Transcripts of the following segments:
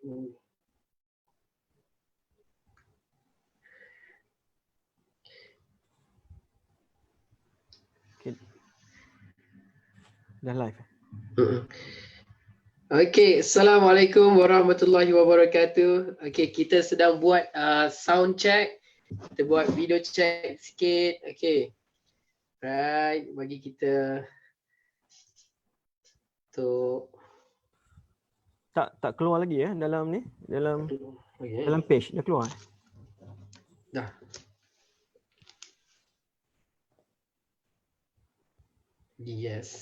Okay. Dah live. Okey, Assalamualaikum warahmatullahi wabarakatuh. Okey, kita sedang buat sound check. Kita buat video check sikit. Okey. Right, bagi kita untuk Tak keluar lagi ya dalam ni, dalam okay. dalam page dah keluar. Dah. Yes.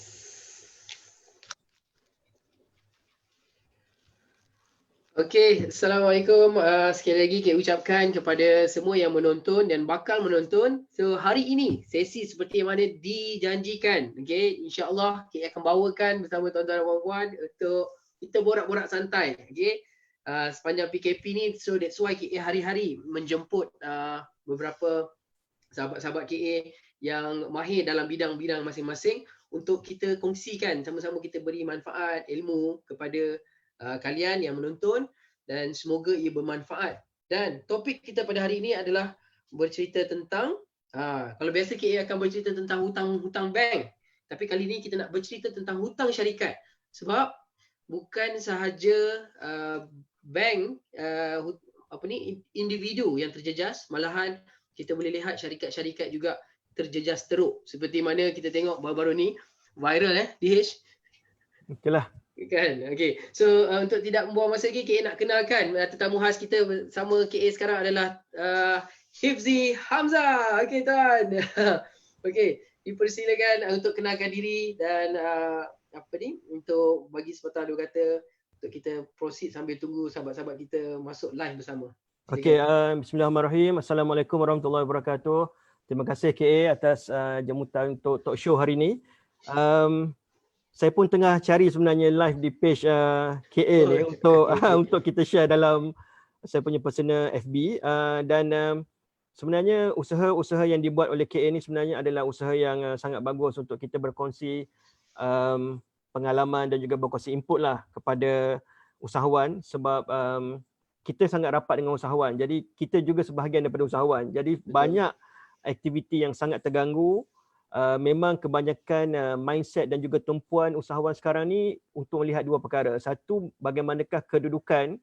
Okey, Assalamualaikum. Sekali lagi kita ucapkan kepada semua yang menonton dan bakal menonton. So hari ini sesi seperti yang mana dijanjikan. Okey, insya-Allah kita akan bawakan bersama tuan-tuan dan puan-puan untuk kita borak-borak santai. Okey. Sepanjang PKP ni, so that's why KA hari-hari menjemput beberapa sahabat-sahabat KA yang mahir dalam bidang-bidang masing-masing untuk kita kongsikan sama-sama, kita beri manfaat ilmu kepada kalian yang menonton dan semoga ia bermanfaat. Dan topik kita pada hari ini adalah bercerita tentang kalau biasa KA akan bercerita tentang hutang bank, tapi kali ini kita nak bercerita tentang hutang syarikat. Sebab bukan sahaja bank individu yang terjejas, malahan kita boleh lihat syarikat-syarikat juga terjejas teruk. Seperti mana kita tengok baru-baru ni viral DH. Itulah. Kan? Okay. So untuk tidak membuang masa lagi, KA nak kenalkan tetamu khas kita bersama KA sekarang adalah Hifzi Hamzah. Okay tuan. Okay, dipersilakan untuk kenalkan diri dan untuk bagi sepatah dua kata untuk kita proceed sambil tunggu sahabat-sahabat kita masuk live bersama. Okay, bismillahirrahmanirrahim. Assalamualaikum warahmatullahi wabarakatuh. Terima kasih KA atas jemputan untuk talk show hari ini. Saya pun tengah cari sebenarnya live di page KA ni untuk kita share dalam saya punya personal FB dan sebenarnya usaha-usaha yang dibuat oleh KA ni sebenarnya adalah usaha yang sangat bagus untuk kita berkongsi pengalaman dan juga berkongsi input lah kepada usahawan, sebab kita sangat rapat dengan usahawan. Jadi kita juga sebahagian daripada usahawan. Jadi banyak aktiviti yang sangat terganggu. Memang kebanyakan mindset dan juga tumpuan usahawan sekarang ni untuk melihat dua perkara. Satu, bagaimanakah kedudukan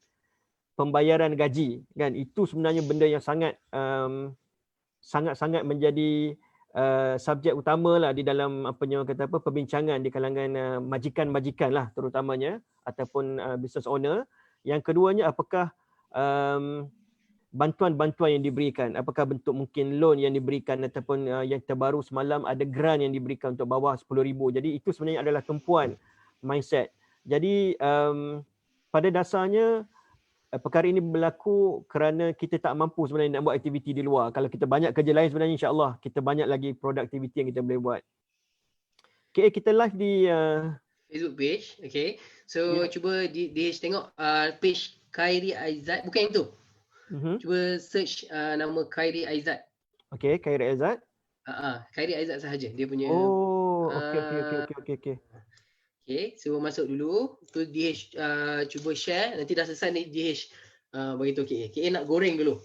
pembayaran gaji, kan? Itu sebenarnya benda yang sangat-sangat menjadi subjek utama lah di dalam perbincangan di kalangan majikan-majikan lah terutamanya, ataupun business owner. Yang keduanya, apakah bantuan-bantuan yang diberikan, apakah bentuk mungkin loan yang diberikan ataupun yang terbaru semalam ada grant yang diberikan untuk bawah 10,000. Jadi itu sebenarnya adalah tumpuan mindset. Jadi pada dasarnya perkara ini berlaku kerana kita tak mampu sebenarnya nak buat aktiviti di luar. Kalau kita banyak kerja lain sebenarnya, insya-Allah kita banyak lagi produktiviti yang kita boleh buat. Okay, kita live di Facebook page. Okay, so cuba DH tengok page Khairi Aizat, bukan itu. Cuba search nama Khairi Aizat. Okay, Khairi Aizat. Khairi Aizat sahaja dia punya. Oh, okay. Okay, so masuk dulu. Tu DH cuba share. Nanti dah selesai ni DH bagi tu KA. KA nak goreng dulu.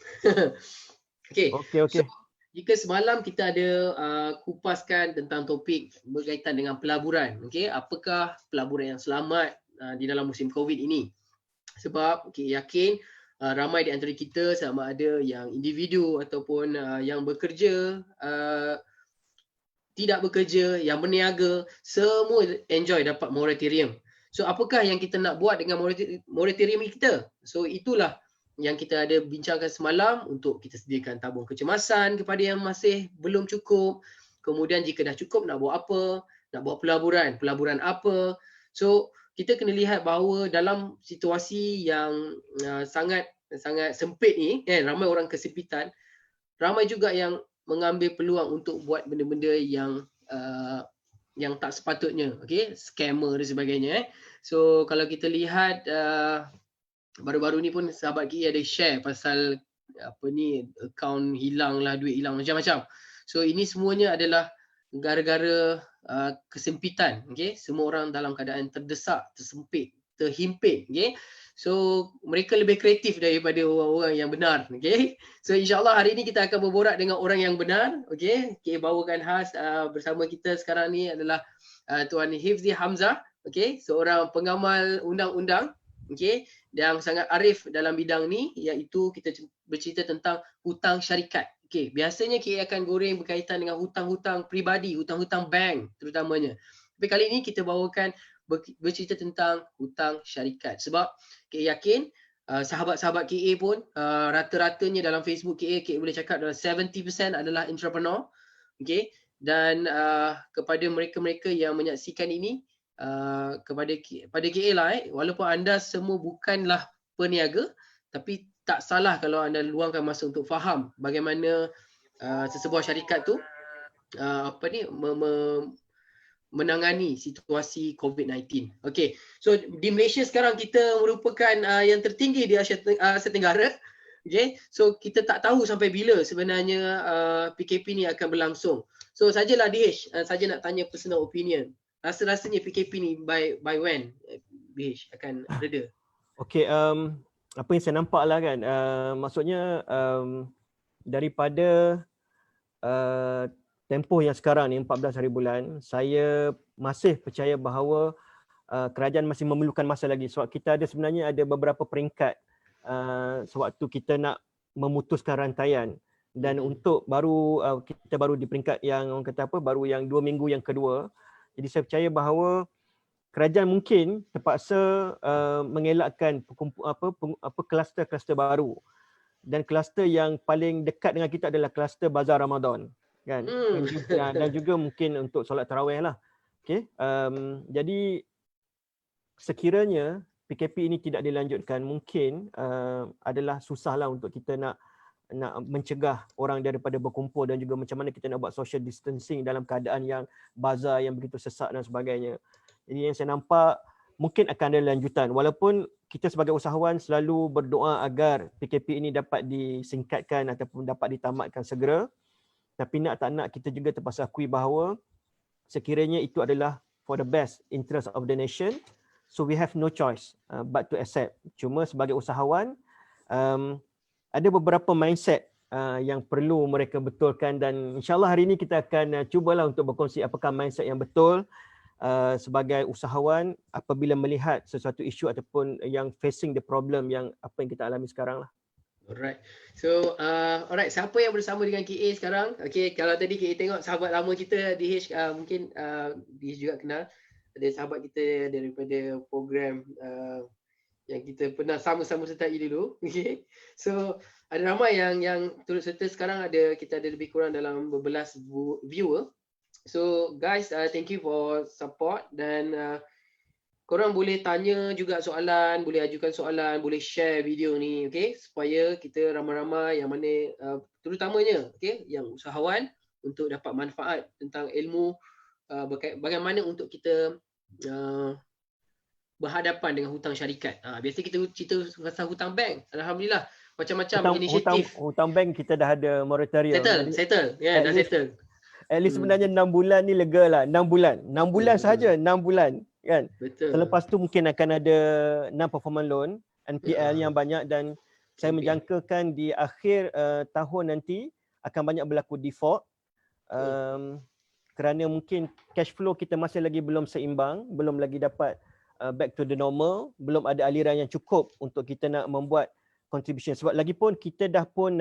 Okay. So, jika semalam kita ada kupaskan tentang topik berkaitan dengan pelaburan. Okay, apakah pelaburan yang selamat di dalam musim COVID ini? Sebab yakin ramai di antara kita, sama ada yang individu ataupun yang bekerja, tidak bekerja, yang berniaga, semua enjoy dapat moratorium. So apakah yang kita nak buat dengan moratorium kita? So itulah yang kita ada bincangkan semalam, untuk kita sediakan tabung kecemasan kepada yang masih belum cukup. Kemudian jika dah cukup, nak buat apa? Nak buat pelaburan apa? So kita kena lihat bahawa dalam situasi yang sangat sempit ni, ramai orang kesempitan, ramai juga yang mengambil peluang untuk buat benda-benda yang tak sepatutnya, scammer dan sebagainya. So kalau kita lihat baru-baru ni pun sahabat kita ada share pasal akaun hilang lah, duit hilang, macam-macam. So ini semuanya adalah gara-gara kesempitan. Semua orang dalam keadaan terdesak, tersempit, terhimpit, okay. So mereka lebih kreatif daripada orang-orang yang benar, okay. So insyaAllah hari ini kita akan berborak dengan orang yang benar, okay. Okay, bawakan khas bersama kita sekarang ni adalah Tuan Hifzi Hamzah, okay, seorang pengamal undang-undang, okay, yang sangat arif dalam bidang ni, iaitu kita bercerita tentang hutang syarikat. Okay, biasanya kita akan goreng berkaitan dengan hutang-hutang peribadi, hutang-hutang bank terutamanya. Tapi kali ini kita bawakan bercerita tentang hutang syarikat. Sebab KA yakin sahabat-sahabat KA pun rata-ratanya dalam Facebook KA boleh cakap dalam 70% adalah entrepreneur. Okay. Dan kepada mereka-mereka yang menyaksikan ini, pada KA lah, walaupun anda semua bukanlah peniaga, tapi tak salah kalau anda luangkan masa untuk faham bagaimana sesebuah syarikat tu menangani situasi COVID-19. Okay, so di Malaysia sekarang kita merupakan yang tertinggi di Asia Tenggara. Okay, so kita tak tahu sampai bila sebenarnya PKP ni akan berlangsung. So sajalah DH, saja nak tanya personal opinion. Rasa-rasanya PKP ni by when DH akan reda? Okay, apa yang saya nampak lah kan, maksudnya daripada tempoh yang sekarang ni 14 hari bulan, saya masih percaya bahawa kerajaan masih memerlukan masa lagi sebab kita ada sebenarnya ada beberapa peringkat sewaktu kita nak memutuskan rantaian dan untuk kita baru di peringkat yang orang kata baru yang 2 minggu yang kedua. Jadi saya percaya bahawa kerajaan mungkin terpaksa mengelakkan kluster-kluster baru, dan kluster yang paling dekat dengan kita adalah kluster Bazar Ramadan. Kan? Dan juga mungkin untuk solat tarawih lah. Okay? Jadi sekiranya PKP ini tidak dilanjutkan, mungkin adalah susahlah untuk kita nak mencegah orang daripada berkumpul, dan juga macam mana kita nak buat social distancing dalam keadaan yang bazar yang begitu sesak dan sebagainya. Jadi yang saya nampak mungkin akan ada lanjutan, walaupun kita sebagai usahawan selalu berdoa agar PKP ini dapat disingkatkan ataupun dapat ditamatkan segera. Tapi nak tak nak kita juga terpaksa akui bahawa sekiranya itu adalah for the best interest of the nation, so we have no choice but to accept. Cuma sebagai usahawan ada beberapa mindset yang perlu mereka betulkan, dan insyaAllah hari ini kita akan cubalah untuk berkongsi apakah mindset yang betul sebagai usahawan apabila melihat sesuatu isu ataupun yang facing the problem yang apa yang kita alami sekarang lah. Alright. So, alright, siapa yang bersama dengan KA sekarang? Okay, kalau tadi KA tengok sahabat lama kita, DH, mungkin DH juga kenal. Ada sahabat kita daripada program yang kita pernah sama-sama sertai dulu. Okay. So, ada ramai yang turut serta sekarang, kita ada lebih kurang dalam berbelas viewer. So, guys, thank you for support, dan korang boleh tanya juga soalan, boleh ajukan soalan, boleh share video ni, okay, supaya kita ramai-ramai yang mana terutamanya, okay, yang usahawan untuk dapat manfaat tentang ilmu bagaimana untuk kita berhadapan dengan hutang syarikat. Biasa kita cerita pasal hutang bank, alhamdulillah macam-macam inisiatif. Hutang bank kita dah ada moratorium. Settle. Ya, dah settle. At least sebenarnya 6 bulan ni lega lah. 6 bulan sahaja, 6 bulan. Kan? Betul. Selepas tu mungkin akan ada non-performance loan, NPL yang banyak, dan saya menjangkakan di akhir tahun nanti akan banyak berlaku default kerana mungkin cash flow kita masih lagi belum seimbang, belum lagi dapat back to the normal, belum ada aliran yang cukup untuk kita nak membuat contribution. Sebab lagi pun kita dah pun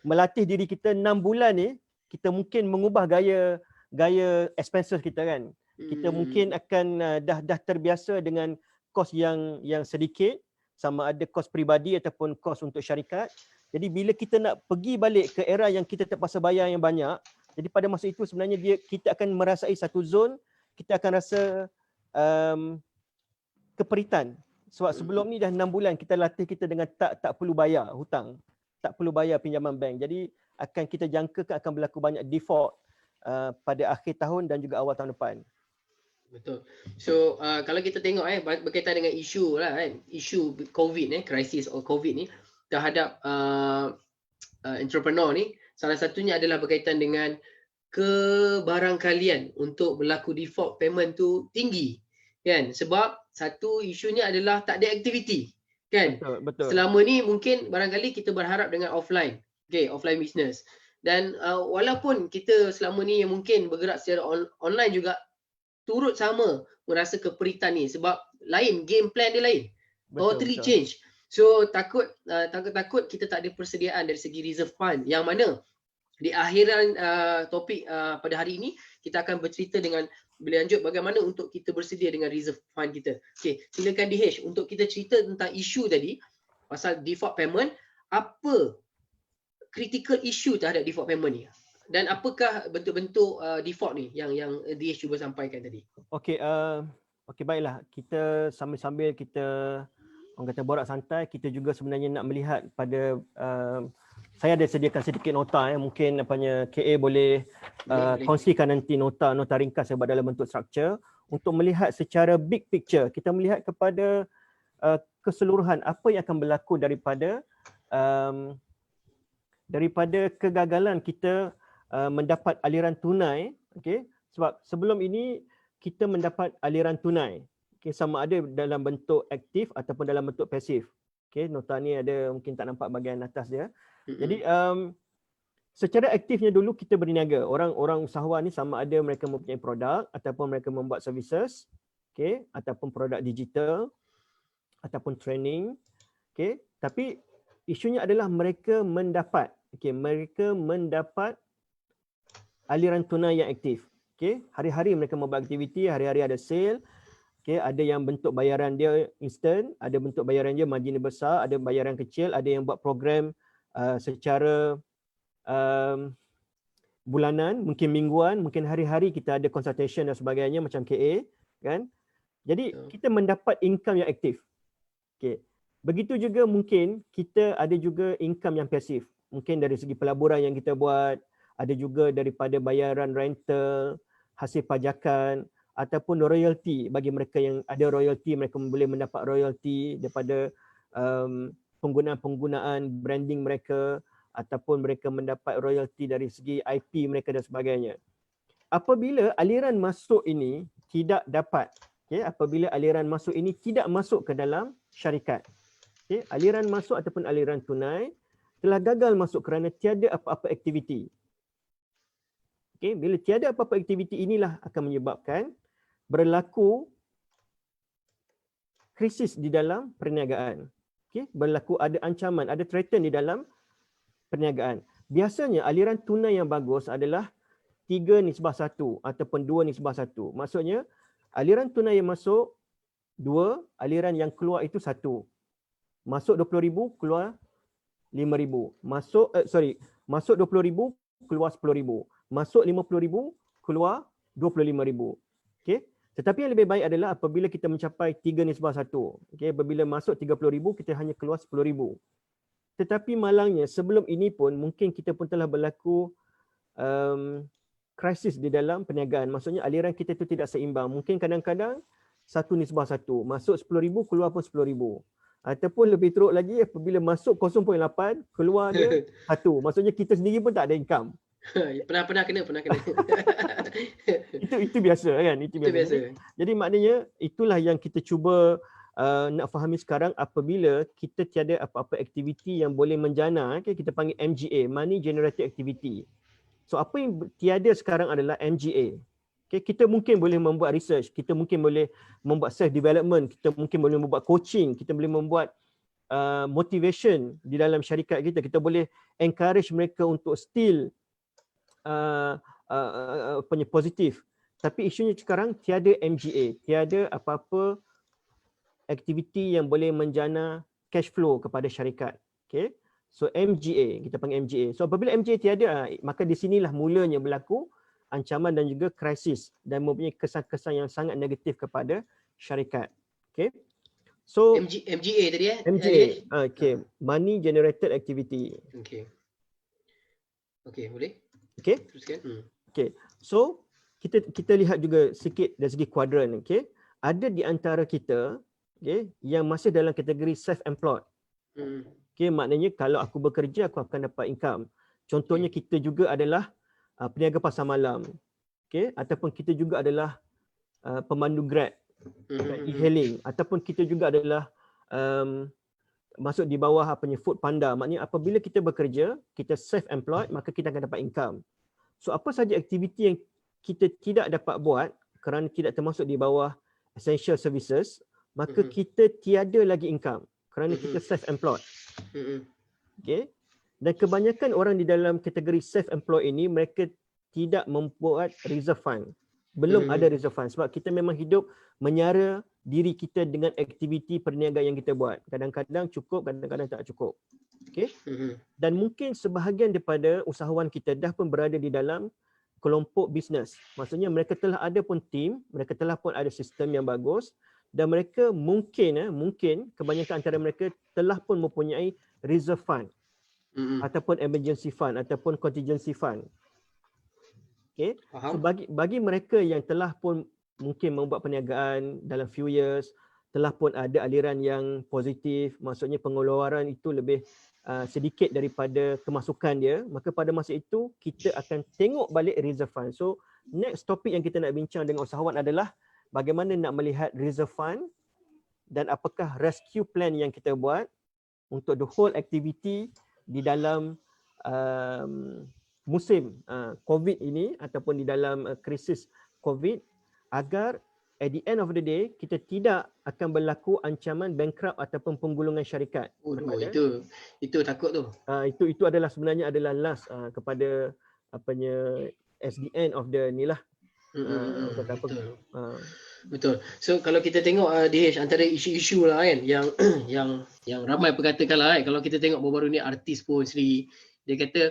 melatih diri kita 6 bulan ni, kita mungkin mengubah gaya expenses kita kan. Kita mungkin akan dah terbiasa dengan kos yang sedikit, sama ada kos peribadi ataupun kos untuk syarikat. Jadi bila kita nak pergi balik ke era yang kita terpaksa bayar yang banyak, jadi pada masa itu sebenarnya kita akan merasai satu zone, kita akan rasa keperitan. Sebab sebelum ni dah 6 bulan kita latih kita dengan tak perlu bayar hutang, tak perlu bayar pinjaman bank. Jadi akan kita jangkakan akan berlaku banyak default pada akhir tahun dan juga awal tahun depan. Betul. So kalau kita tengok berkaitan dengan isu lah kan, isu COVID krisis COVID ni terhadap entrepreneur ni, salah satunya adalah berkaitan dengan kebarangkalian untuk berlaku default payment tu tinggi kan, sebab satu isunya adalah tak ada aktiviti, kan? Betul, betul. Selama ni mungkin barangkali kita berharap dengan offline, offline business. Dan walaupun kita selama ni yang mungkin bergerak secara online juga turut sama merasa keperitan ni sebab lain, game plan dia lain. Totally Betul. change. So takut kita tak ada persediaan dari segi reserve fund, yang mana di akhiran topik pada hari ini kita akan bercerita dengan berlanjut bagaimana untuk kita bersedia dengan reserve fund kita. Okey, silakan DH untuk kita cerita tentang isu tadi pasal default payment. Apa critical issue terhadap default payment ni? Dan apakah bentuk-bentuk default ni yang DH cuba sampaikan tadi? Okey, baiklah. Kita sambil-sambil kita orang kata borak santai, kita juga sebenarnya nak melihat pada saya ada sediakan sedikit nota mungkin apanya KA boleh kongsikan nanti nota ringkas sebab dalam bentuk struktur untuk melihat secara big picture. Kita melihat kepada keseluruhan apa yang akan berlaku daripada kegagalan kita mendapat aliran tunai, okey. Sebab sebelum ini kita mendapat aliran tunai, okey, sama ada dalam bentuk aktif ataupun dalam bentuk pasif. Okey, nota ni ada mungkin tak nampak bahagian atas dia. Jadi secara aktifnya dulu kita berniaga. Orang usahawan ni sama ada mereka mempunyai produk ataupun mereka membuat services, okey, ataupun produk digital ataupun training, okey. Tapi isunya adalah mereka mendapat aliran tunai yang aktif. Okey, hari-hari mereka membuat aktiviti, hari-hari ada sale. Okey, ada yang bentuk bayaran dia instant, ada bentuk bayaran dia margin besar, ada bayaran kecil, ada yang buat program secara bulanan, mungkin mingguan, mungkin hari-hari kita ada consultation dan sebagainya macam KA, kan? Jadi kita mendapat income yang aktif. Okey. Begitu juga mungkin kita ada juga income yang pasif. Mungkin dari segi pelaburan yang kita buat, ada juga daripada bayaran rental, hasil pajakan ataupun royalty. Bagi mereka yang ada royalty, mereka boleh mendapat royalty daripada penggunaan branding mereka ataupun mereka mendapat royalty dari segi IP mereka dan sebagainya. Apabila aliran masuk ini tidak dapat, apabila aliran masuk ini tidak masuk ke dalam syarikat, aliran masuk ataupun aliran tunai telah gagal masuk kerana tiada apa-apa aktiviti. Bila tiada apa-apa aktiviti, inilah akan menyebabkan berlaku krisis di dalam perniagaan. Berlaku ada ancaman, ada threaten di dalam perniagaan. Biasanya aliran tunai yang bagus adalah 3:1 ataupun 2:1. Maksudnya aliran tunai yang masuk 2, aliran yang keluar itu 1. Masuk 20,000, keluar 5,000. Masuk 20,000, keluar 10,000. Masuk 50,000, keluar 25,000. Okey. Tetapi yang lebih baik adalah apabila kita mencapai 3:1. Okey, apabila masuk 30,000, kita hanya keluar 10,000. Tetapi malangnya sebelum ini pun mungkin kita pun telah berlaku krisis di dalam perniagaan. Maksudnya aliran kita itu tidak seimbang. Mungkin kadang-kadang 1:1. Masuk 10,000, keluar pun 10,000. Ataupun lebih teruk lagi apabila masuk 0.8, keluar dia 1. Maksudnya kita sendiri pun tak ada income. Pernah kena. Itu biasa kan? Itu biasa. Jadi maknanya itulah yang kita cuba nak fahami sekarang apabila kita tiada apa-apa aktiviti yang boleh menjana, kita panggil MGA, Money Generated Activity. So apa yang tiada sekarang adalah MGA. Kita mungkin boleh membuat research, kita mungkin boleh membuat self development, kita mungkin boleh membuat coaching, kita boleh membuat motivation di dalam syarikat kita. Kita boleh encourage mereka untuk still positif. Tapi isunya sekarang tiada MGA, tiada apa-apa aktiviti yang boleh menjana cash flow kepada syarikat. Okay. So MGA, kita panggil MGA. So apabila MGA tiada, maka di sinilah mulanya berlaku ancaman dan juga krisis dan mempunyai kesan-kesan yang sangat negatif kepada syarikat. Okay. So MGA tadi MGA, okay. Money Generated Activity. Okay, boleh? Okay. Teruskan. Okay. So kita lihat juga sikit dari segi kuadran. Okay. Ada di antara kita, okay, yang masih dalam kategori self-employed. Okay, maknanya kalau aku bekerja, aku akan dapat income. Contohnya kita juga adalah peniaga pasar malam, okay, ataupun kita juga adalah pemandu Grab, e-hailing, ataupun kita juga adalah masuk di bawah Food Panda. Maknanya apabila kita bekerja, kita self-employed, maka kita akan dapat income. So apa saja aktiviti yang kita tidak dapat buat kerana tidak termasuk di bawah essential services, maka kita tiada lagi income kerana kita self-employed. Okay? Dan kebanyakan orang di dalam kategori self-employed ini, mereka tidak membuat reserve fund. Belum ada reserve fund sebab kita memang hidup menyara diri kita dengan aktiviti perniagaan yang kita buat. Kadang-kadang cukup, kadang-kadang tak cukup. Okay? Dan mungkin sebahagian daripada usahawan kita dah pun berada di dalam kelompok bisnes. Maksudnya mereka telah ada pun tim, mereka telah pun ada sistem yang bagus dan mereka mungkin kebanyakan antara mereka telah pun mempunyai reserve fund ataupun emergency fund ataupun contingency fund. Okay? So bagi mereka yang telah pun mungkin membuat perniagaan dalam few years, telah pun ada aliran yang positif, maksudnya pengeluaran itu lebih sedikit daripada kemasukan dia, maka pada masa itu kita akan tengok balik reserve fund. So next topik yang kita nak bincang dengan usahawan adalah bagaimana nak melihat reserve fund dan apakah rescue plan yang kita buat untuk the whole activity di dalam musim COVID ini ataupun di dalam krisis COVID, agar at the end of the day kita tidak akan berlaku ancaman bankrupt ataupun penggulungan syarikat. Itu takut tu. Itu adalah sebenarnya adalah last kepada as the end of the ni lah. Betul. So kalau kita tengok DH antara isu-isu lah kan yang yang ramai perkatakan lah kan, kalau kita tengok baru-baru ni artis pun sendiri dia kata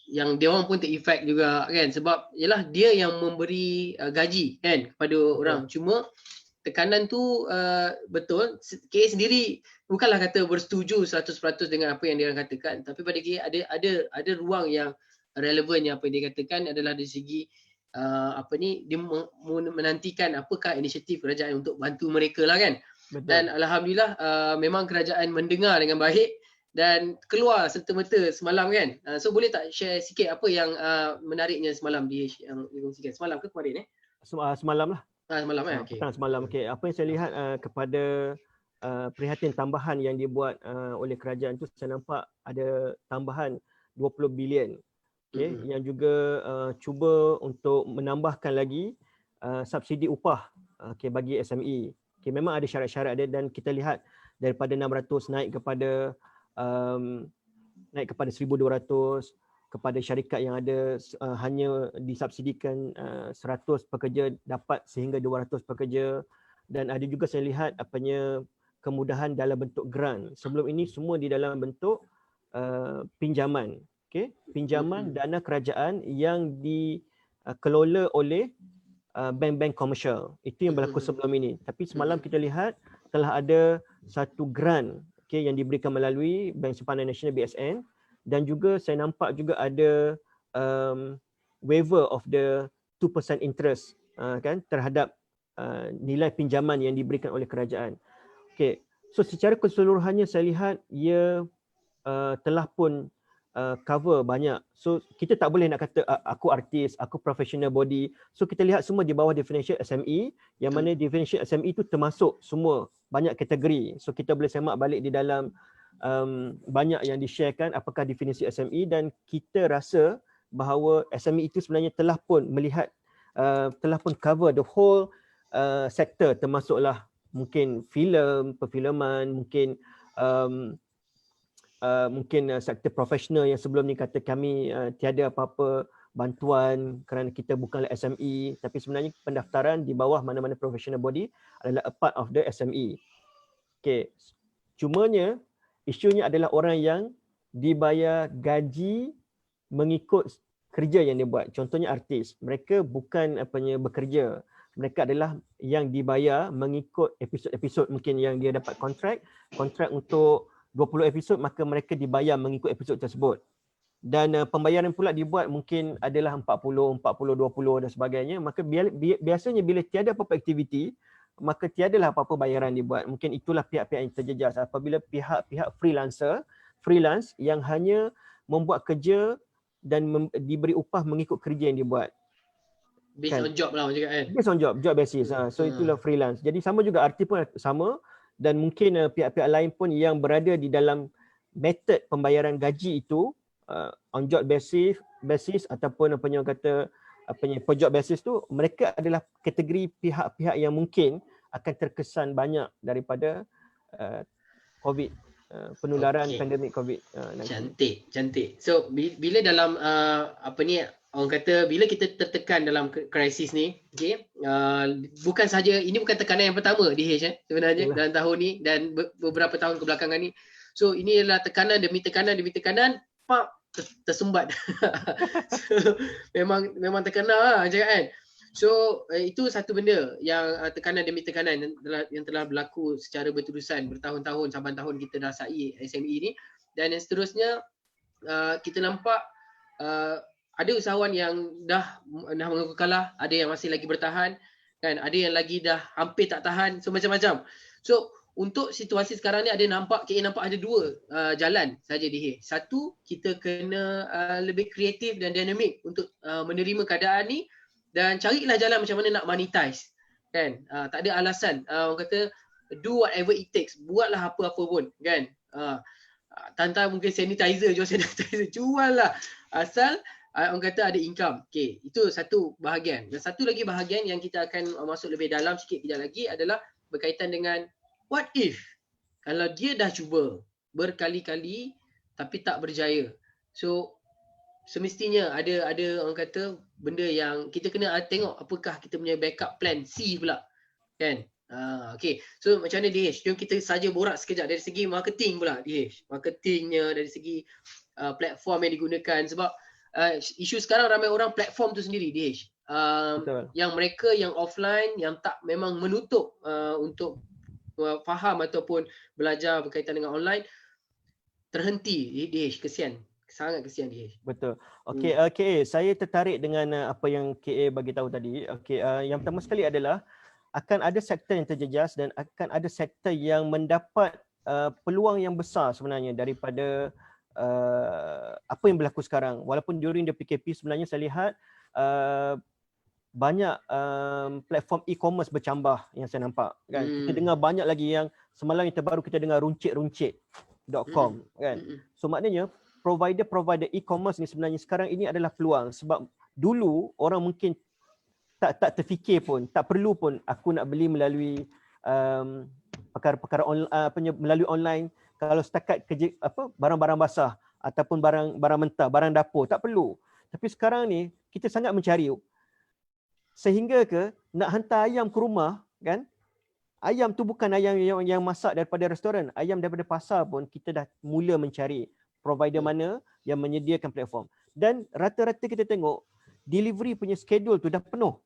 yang dia orang pun ter-effect juga kan, sebab yalah dia yang memberi gaji kan kepada orang. Cuma tekanan tu betul, KA sendiri bukanlah kata bersetuju 100% dengan apa yang dia orang katakan, tapi pada KA ada ruang yang relevan yang apa yang dia katakan adalah dari segi dia menantikan apakah inisiatif kerajaan untuk bantu mereka lah kan. Betul. Dan alhamdulillah memang kerajaan mendengar dengan baik dan keluar serta-merta semalam kan. So boleh tak share sikit apa yang menariknya semalam yang dikongsikan? Semalam ke kemarin Semalam lah. Semalam kan? Okay. Semalam. Okay. Apa yang saya lihat kepada prihatin tambahan yang dibuat oleh kerajaan tu, saya nampak ada tambahan 20 bilion. Okay. Yang juga cuba untuk menambahkan lagi subsidi upah bagi SME. Okay. Memang ada syarat-syarat dia dan kita lihat daripada 600 naik kepada 1,200, kepada syarikat yang ada hanya disubsidikan 100 pekerja dapat sehingga 200 pekerja, dan ada juga saya lihat kemudahan dalam bentuk grant. Sebelum ini semua di dalam bentuk pinjaman. Okay? Pinjaman dana kerajaan yang dikelola oleh bank-bank komersial. Itu yang berlaku sebelum ini. Tapi semalam kita lihat telah ada satu grant yang diberikan melalui Bank Simpanan Nasional BSN, dan juga saya nampak juga ada waiver of the 2% interest kan terhadap nilai pinjaman yang diberikan oleh kerajaan. Okay. So secara keseluruhannya saya lihat ia telah pun cover banyak. So kita tak boleh nak kata aku artis, aku professional body. So kita lihat semua di bawah definition SME, yang mana definition SME itu termasuk semua banyak kategori. So kita boleh semak balik di dalam banyak yang di-sharekan apakah definisi SME, dan kita rasa bahawa SME itu sebenarnya telah pun melihat telah pun cover the whole sektor, termasuklah mungkin filem, perfilman, mungkin sektor profesional yang sebelum ni kata kami tiada apa-apa bantuan kerana kita bukanlah SME, tapi sebenarnya pendaftaran di bawah mana-mana professional body adalah a part of the SME. Okay. Cumanya isunya adalah orang yang dibayar gaji mengikut kerja yang dia buat. Contohnya artis, mereka bukan bekerja. Mereka adalah yang dibayar mengikut episod-episod mungkin yang dia dapat kontrak untuk 20 episod, maka mereka dibayar mengikut episod tersebut. Dan pembayaran pula dibuat mungkin adalah 40, 20 dan sebagainya. Maka biasanya bila tiada apa-apa aktiviti, maka tiadalah apa-apa bayaran dibuat. Mungkin itulah pihak-pihak yang terjejas. Apabila pihak-pihak freelance yang hanya membuat kerja dan diberi upah mengikut kerja yang dibuat. based kan. on job lah macam kan. Based on job basis. So itulah freelance. Jadi sama juga arti pun sama, dan mungkin pihak-pihak lain pun yang berada di dalam method pembayaran gaji itu on job basis ataupun apa yang kata per job basis tu, mereka adalah kategori pihak-pihak yang mungkin akan terkesan banyak daripada COVID, penularan pandemik COVID-19. Cantik. So bila dalam apa ni orang kata, bila kita tertekan dalam krisis ni, okey, bukan saja ini bukan tekanan yang pertama DH sebenarnya. Yalah. Dalam tahun ni dan beberapa tahun kebelakangan ni. So ini adalah tekanan demi tekanan, tersumbat. So, memang terkena lah macam kan. So itu satu benda yang tekanan demi tekanan yang telah berlaku secara berterusan bertahun-tahun, saban tahun kita rasai SME ni. Dan yang seterusnya kita nampak ada usahawan yang dah mengaku kalah, ada yang masih lagi bertahan kan, ada yang lagi dah hampir tak tahan, so macam-macam. So untuk situasi sekarang ni ada nampak ada dua jalan saja DH. Satu, kita kena lebih kreatif dan dinamik untuk menerima keadaan ni dan carilah jalan macam mana nak monetize kan. Tak ada alasan, orang kata do whatever it takes, buatlah apa-apa pun kan. Tantang mungkin sanitizer, jual lah asal orang kata ada income. Okay, itu satu bahagian. Dan satu lagi bahagian yang kita akan masuk lebih dalam sikit kejap lagi adalah berkaitan dengan what if kalau dia dah cuba berkali-kali tapi tak berjaya. So semestinya ada orang kata benda yang kita kena tengok apakah kita punya backup plan C pula kan. Okay, so macam mana DH? Jom kita saja borak sekejap dari segi marketing pula DH. Marketingnya dari segi platform yang digunakan, sebab isu sekarang ramai orang platform tu sendiri DH. Yang mereka yang offline yang tak memang menutup untuk faham ataupun belajar berkaitan dengan online terhenti DH. Kesian. Sangat kesian DH. Betul. Okay, saya tertarik dengan apa yang KA bagi tahu tadi. Okay, yang pertama sekali adalah akan ada sektor yang terjejas dan akan ada sektor yang mendapat peluang yang besar sebenarnya daripada apa yang berlaku sekarang. Walaupun during the PKP sebenarnya saya lihat banyak platform e-commerce bercambah yang saya nampak kan. Kita dengar banyak lagi yang semalam yang terbaru kita dengar runcit.com kan. So maknanya provider e-commerce ni sebenarnya sekarang ini adalah peluang, sebab dulu orang mungkin tak terfikir pun, tak perlu pun aku nak beli melalui perkara-perkara melalui online. Kalau setakat kerja barang-barang basah ataupun barang mentah, barang dapur, tak perlu. Tapi sekarang ni kita sangat mencari, sehingga ke nak hantar ayam ke rumah kan. Ayam tu bukan ayam yang masak daripada restoran, ayam daripada pasar pun kita dah mula mencari provider mana yang menyediakan platform. Dan rata-rata kita tengok delivery punya schedule tu dah penuh.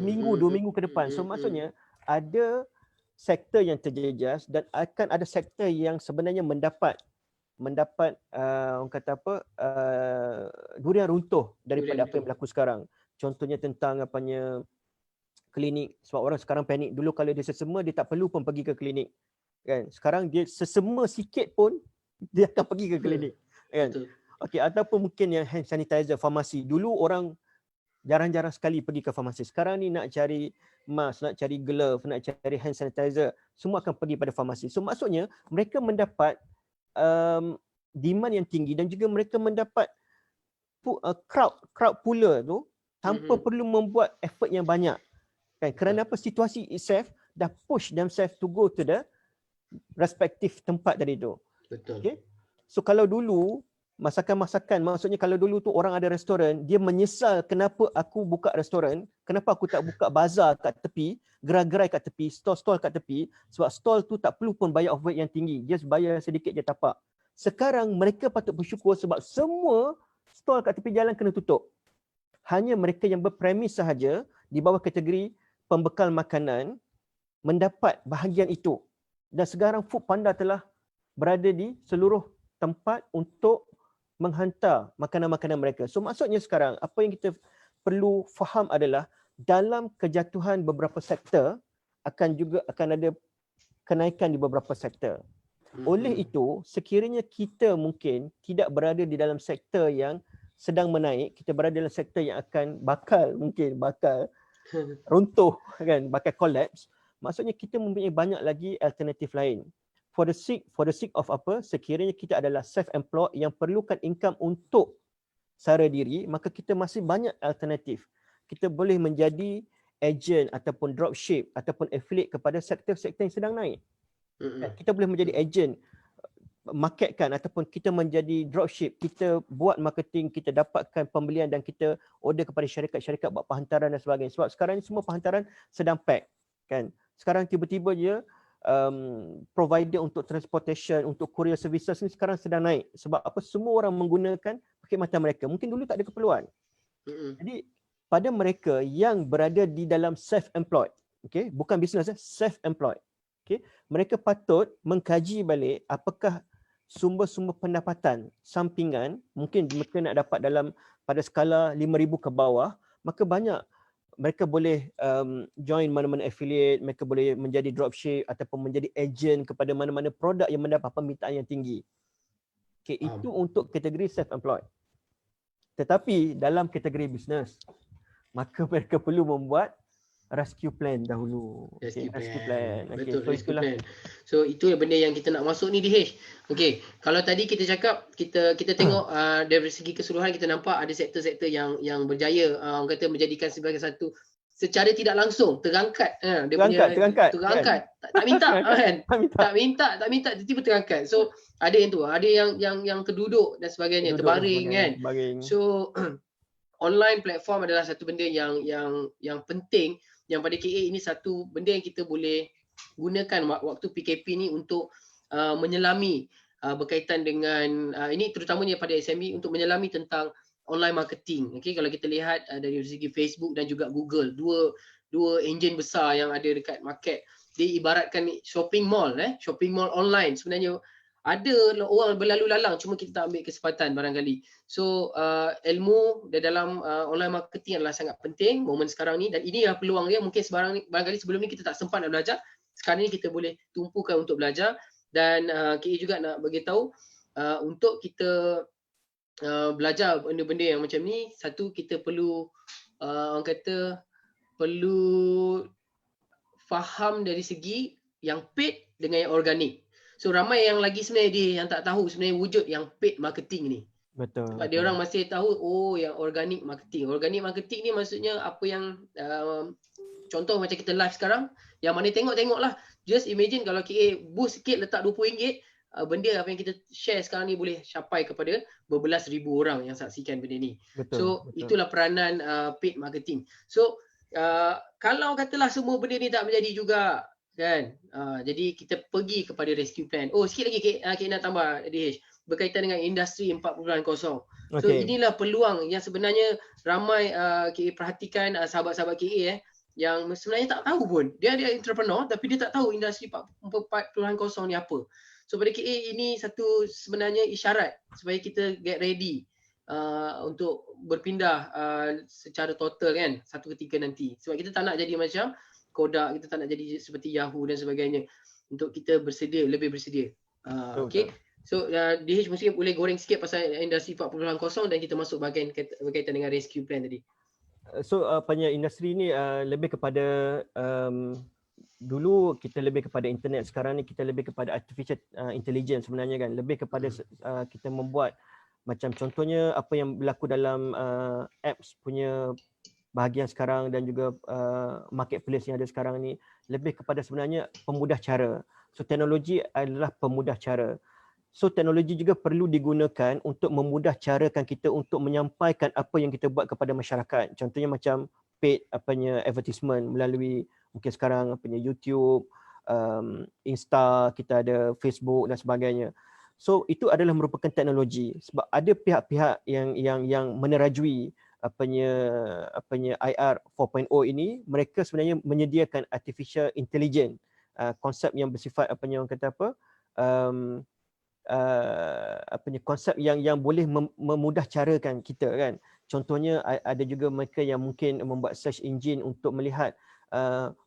Minggu, 2 minggu ke depan. So maksudnya ada sektor yang terjejas dan akan ada sektor yang sebenarnya mendapat orang kata durian runtuh daripada apa yang berlaku sekarang. Contohnya tentang klinik, sebab orang sekarang panik. Dulu kalau dia sesema dia tak perlu pun pergi ke klinik kan. Sekarang dia sesema sikit pun dia akan pergi ke klinik kan. Okey, ataupun mungkin yang hand sanitizer, farmasi. Dulu orang jarang-jarang sekali pergi ke farmasi. Sekarang ni nak cari mask, nak cari glove, nak cari hand sanitizer, semua akan pergi pada farmasi. So maksudnya mereka mendapat demand yang tinggi dan juga mereka mendapat crowd puller tu tanpa perlu membuat effort yang banyak. Kan? Kerana apa? Situasi itself dah push themselves to go to the respective tempat tadi tu. Betul. Okay? So kalau dulu masakan-masakan, maksudnya kalau dulu tu orang ada restoran, dia menyesal kenapa aku buka restoran, kenapa aku tak buka bazar kat tepi, gerai-gerai kat tepi, stall-stall kat tepi, sebab stall tu tak perlu pun bayar overhead yang tinggi, just bayar sedikit je tapak. Sekarang mereka patut bersyukur sebab semua stall kat tepi jalan kena tutup. Hanya mereka yang berpremis sahaja di bawah kategori pembekal makanan mendapat bahagian itu. Dan sekarang Foodpanda telah berada di seluruh tempat untuk menghantar makanan-makanan mereka. So maksudnya sekarang apa yang kita perlu faham adalah dalam kejatuhan beberapa sektor akan ada kenaikan di beberapa sektor. Oleh itu sekiranya kita mungkin tidak berada di dalam sektor yang sedang menaik, kita berada dalam sektor yang akan bakal runtuh kan, bakal collapse, maksudnya kita mempunyai banyak lagi alternatif lain. For the sake of apa, sekiranya kita adalah self-employed yang perlukan income untuk sara diri, maka kita masih banyak alternatif. Kita boleh menjadi agent ataupun dropship ataupun affiliate kepada sektor-sektor yang sedang naik. Kita boleh menjadi agent, marketkan, ataupun kita menjadi dropship, kita buat marketing, kita dapatkan pembelian dan kita order kepada syarikat-syarikat buat penghantaran dan sebagainya. Sebab sekarang ni semua penghantaran sedang pack kan. Sekarang tiba-tiba je provider untuk transportation, untuk courier services ni sekarang sedang naik. Sebab apa? Semua orang menggunakan perkhidmatan mereka. Mungkin dulu tak ada keperluan. Jadi pada mereka yang berada di dalam self-employed, okay, bukan bisnes, self-employed, okay, mereka patut mengkaji balik apakah sumber-sumber pendapatan sampingan mungkin mereka nak dapat dalam pada skala 5,000 ke bawah, maka banyak mereka boleh join mana-mana affiliate, mereka boleh menjadi dropship ataupun menjadi agent kepada mana-mana produk yang mendapat permintaan yang tinggi. Okay, itu untuk kategori self-employed. Tetapi dalam kategori bisnes, maka mereka perlu membuat rescue plan dahulu. Rescue Rescue plan. plan. Betul, So rescue itulah. plan. So itu yang benda yang kita nak masuk ni DH. Okey, kalau tadi kita cakap kita tengok dari segi keseluruhan kita nampak ada sektor-sektor yang berjaya, orang kata menjadikan sebagai satu secara tidak langsung terangkat dia terangkat kan? tak minta kan? Tak minta tiba-tiba terangkat. So ada yang tu, ada yang terduduk dan sebagainya, terbaring kan. So online platform adalah satu benda yang penting, yang pada KA ini satu benda yang kita boleh gunakan waktu PKP ni untuk menyelami berkaitan dengan ini terutamanya pada SME untuk menyelami tentang online marketing. Okay, kalau kita lihat dari segi Facebook dan juga Google, dua enjin besar yang ada dekat market, dia ibaratkan shopping mall online. Sebenarnya ada orang berlalu lalang, cuma kita tak ambil kesempatan barangkali. So ilmu dalam online marketing adalah sangat penting momen sekarang ni, dan ini adalah peluang dia. Mungkin barangkali sebelum ni kita tak sempat nak belajar, sekarang ni kita boleh tumpukan untuk belajar. Dan KA juga nak bagi tahu untuk kita belajar benda-benda yang macam ni, satu kita perlu orang kata perlu faham dari segi yang paid dengan yang organik. So ramai yang lagi sebenarnya dia yang tak tahu sebenarnya wujud yang paid marketing ni. Betul. Sebab dia orang masih tahu yang organic marketing. Organic marketing ni maksudnya apa yang contoh macam kita live sekarang, yang mana tengoklah. Just imagine kalau KA boost sikit letak RM20, benda apa yang kita share sekarang ni boleh capai kepada berbelas ribu orang yang saksikan benda ni. Betul. Itulah peranan paid marketing. So kalau katalah semua benda ni tak menjadi juga kan, jadi kita pergi kepada rescue plan. Sikit lagi KA nak tambah DH berkaitan dengan industri 4.0. So inilah peluang yang sebenarnya ramai KA perhatikan, sahabat-sahabat KA yang sebenarnya tak tahu pun. Dia entrepreneur tapi dia tak tahu industri 4.0 ni apa. So pada KA ini satu sebenarnya isyarat supaya kita get ready untuk berpindah secara total kan satu ketika nanti. Sebab kita tak nak jadi macam Kodak, kita tak nak jadi seperti Yahoo dan sebagainya. Untuk kita lebih bersedia. Okay. So DH mesti boleh goreng sikit pasal industri 4.0 dan kita masuk bahagian berkaitan dengan rescue plan tadi. So industri ni lebih kepada dulu kita lebih kepada internet, sekarang ni kita lebih kepada artificial intelligence sebenarnya kan, lebih kepada kita membuat macam contohnya apa yang berlaku dalam apps punya bahagian sekarang dan juga marketplace yang ada sekarang ni, lebih kepada sebenarnya pemudah cara. So teknologi adalah pemudah cara. So teknologi juga perlu digunakan untuk memudah carakan kita untuk menyampaikan apa yang kita buat kepada masyarakat. Contohnya macam paid advertisement melalui mungkin sekarang YouTube, Insta, kita ada Facebook dan sebagainya. So itu adalah merupakan teknologi, sebab ada pihak-pihak yang menerajui IR 4.0 ini, mereka sebenarnya menyediakan artificial intelligence, konsep yang bersifat orang kata konsep yang boleh memudah carakan kita kan. Contohnya ada juga mereka yang mungkin membuat search engine untuk melihat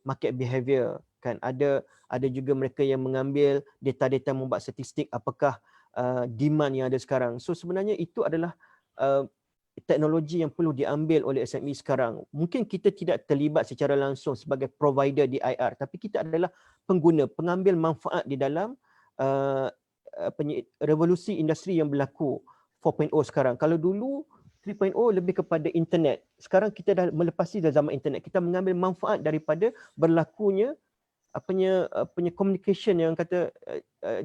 market behavior kan. Ada juga mereka yang mengambil data-data, membuat statistik apakah demand yang ada sekarang. So sebenarnya itu adalah teknologi yang perlu diambil oleh SME sekarang. Mungkin kita tidak terlibat secara langsung sebagai provider di IR, tapi kita adalah pengguna, pengambil manfaat di dalam uh, revolusi industri yang berlaku 4.0 sekarang. Kalau dulu 3.0 lebih kepada internet. Sekarang kita dah melepasi dah zaman internet. Kita mengambil manfaat daripada berlakunya apanya communication yang kata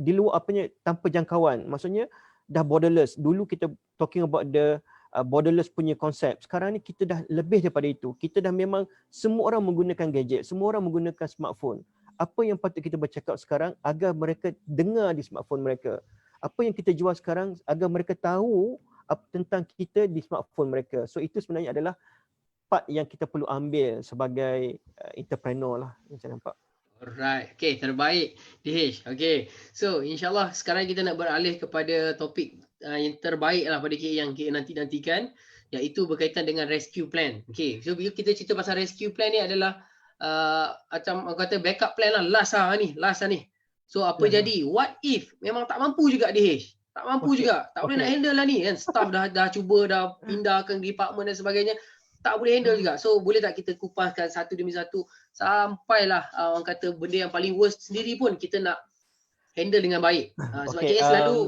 di luar tanpa jangkauan. Maksudnya dah borderless. Dulu kita talking about the borderless punya konsep. Sekarang ni kita dah lebih daripada itu. Kita dah memang semua orang menggunakan gadget, semua orang menggunakan smartphone. Apa yang patut kita bercakap sekarang agar mereka dengar di smartphone mereka. Apa yang kita jual sekarang agar mereka tahu tentang kita di smartphone mereka. So itu sebenarnya adalah part yang kita perlu ambil sebagai entrepreneur lah, yang saya nampak. Alright, okay, terbaik DH. Okay, so insyaAllah sekarang kita nak beralih kepada topik yang terbaik lah pada KA yang KA nanti-nantikan, iaitu berkaitan dengan rescue plan. Okay, so bila kita cerita pasal rescue plan ni adalah macam orang kata backup plan lah, last lah ni. So apa jadi? What if memang tak mampu juga DH? Tak mampu juga, tak boleh nak handle lah ni kan. Staff dah cuba, dah pindahkan department dan sebagainya, tak boleh handle juga. So boleh tak kita kupaskan satu demi satu sampailah orang kata benda yang paling worst sendiri pun kita nak handle dengan baik. Sebab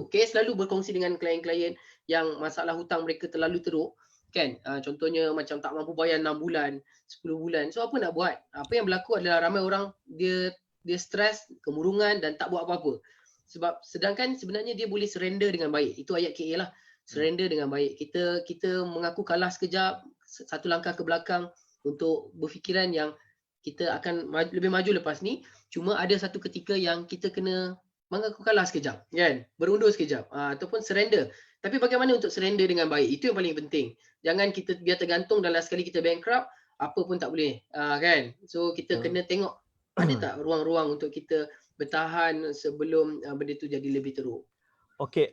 KS selalu berkongsi dengan klien-klien yang masalah hutang mereka terlalu teruk kan. Contohnya macam tak mampu bayar 6 bulan, 10 bulan. So apa nak buat? Apa yang berlaku adalah ramai orang dia stres, kemurungan dan tak buat apa-apa. Sebab sedangkan sebenarnya dia boleh surrender dengan baik. Itu ayat KA lah. Surrender dengan baik. Kita mengaku kalah sekejap, satu langkah ke belakang untuk berfikiran yang kita akan lebih maju lepas ni. Cuma ada satu ketika yang kita kena mengaku kalah sekejap, kan? Berundur sekejap ataupun surrender. Tapi bagaimana untuk surrender dengan baik? Itu yang paling penting. Jangan kita biar tergantung dalam sekali kita bankrupt, apa pun tak boleh, kan? So kita kena tengok ada tak ruang-ruang untuk kita bertahan sebelum benda tu jadi lebih teruk. Okay,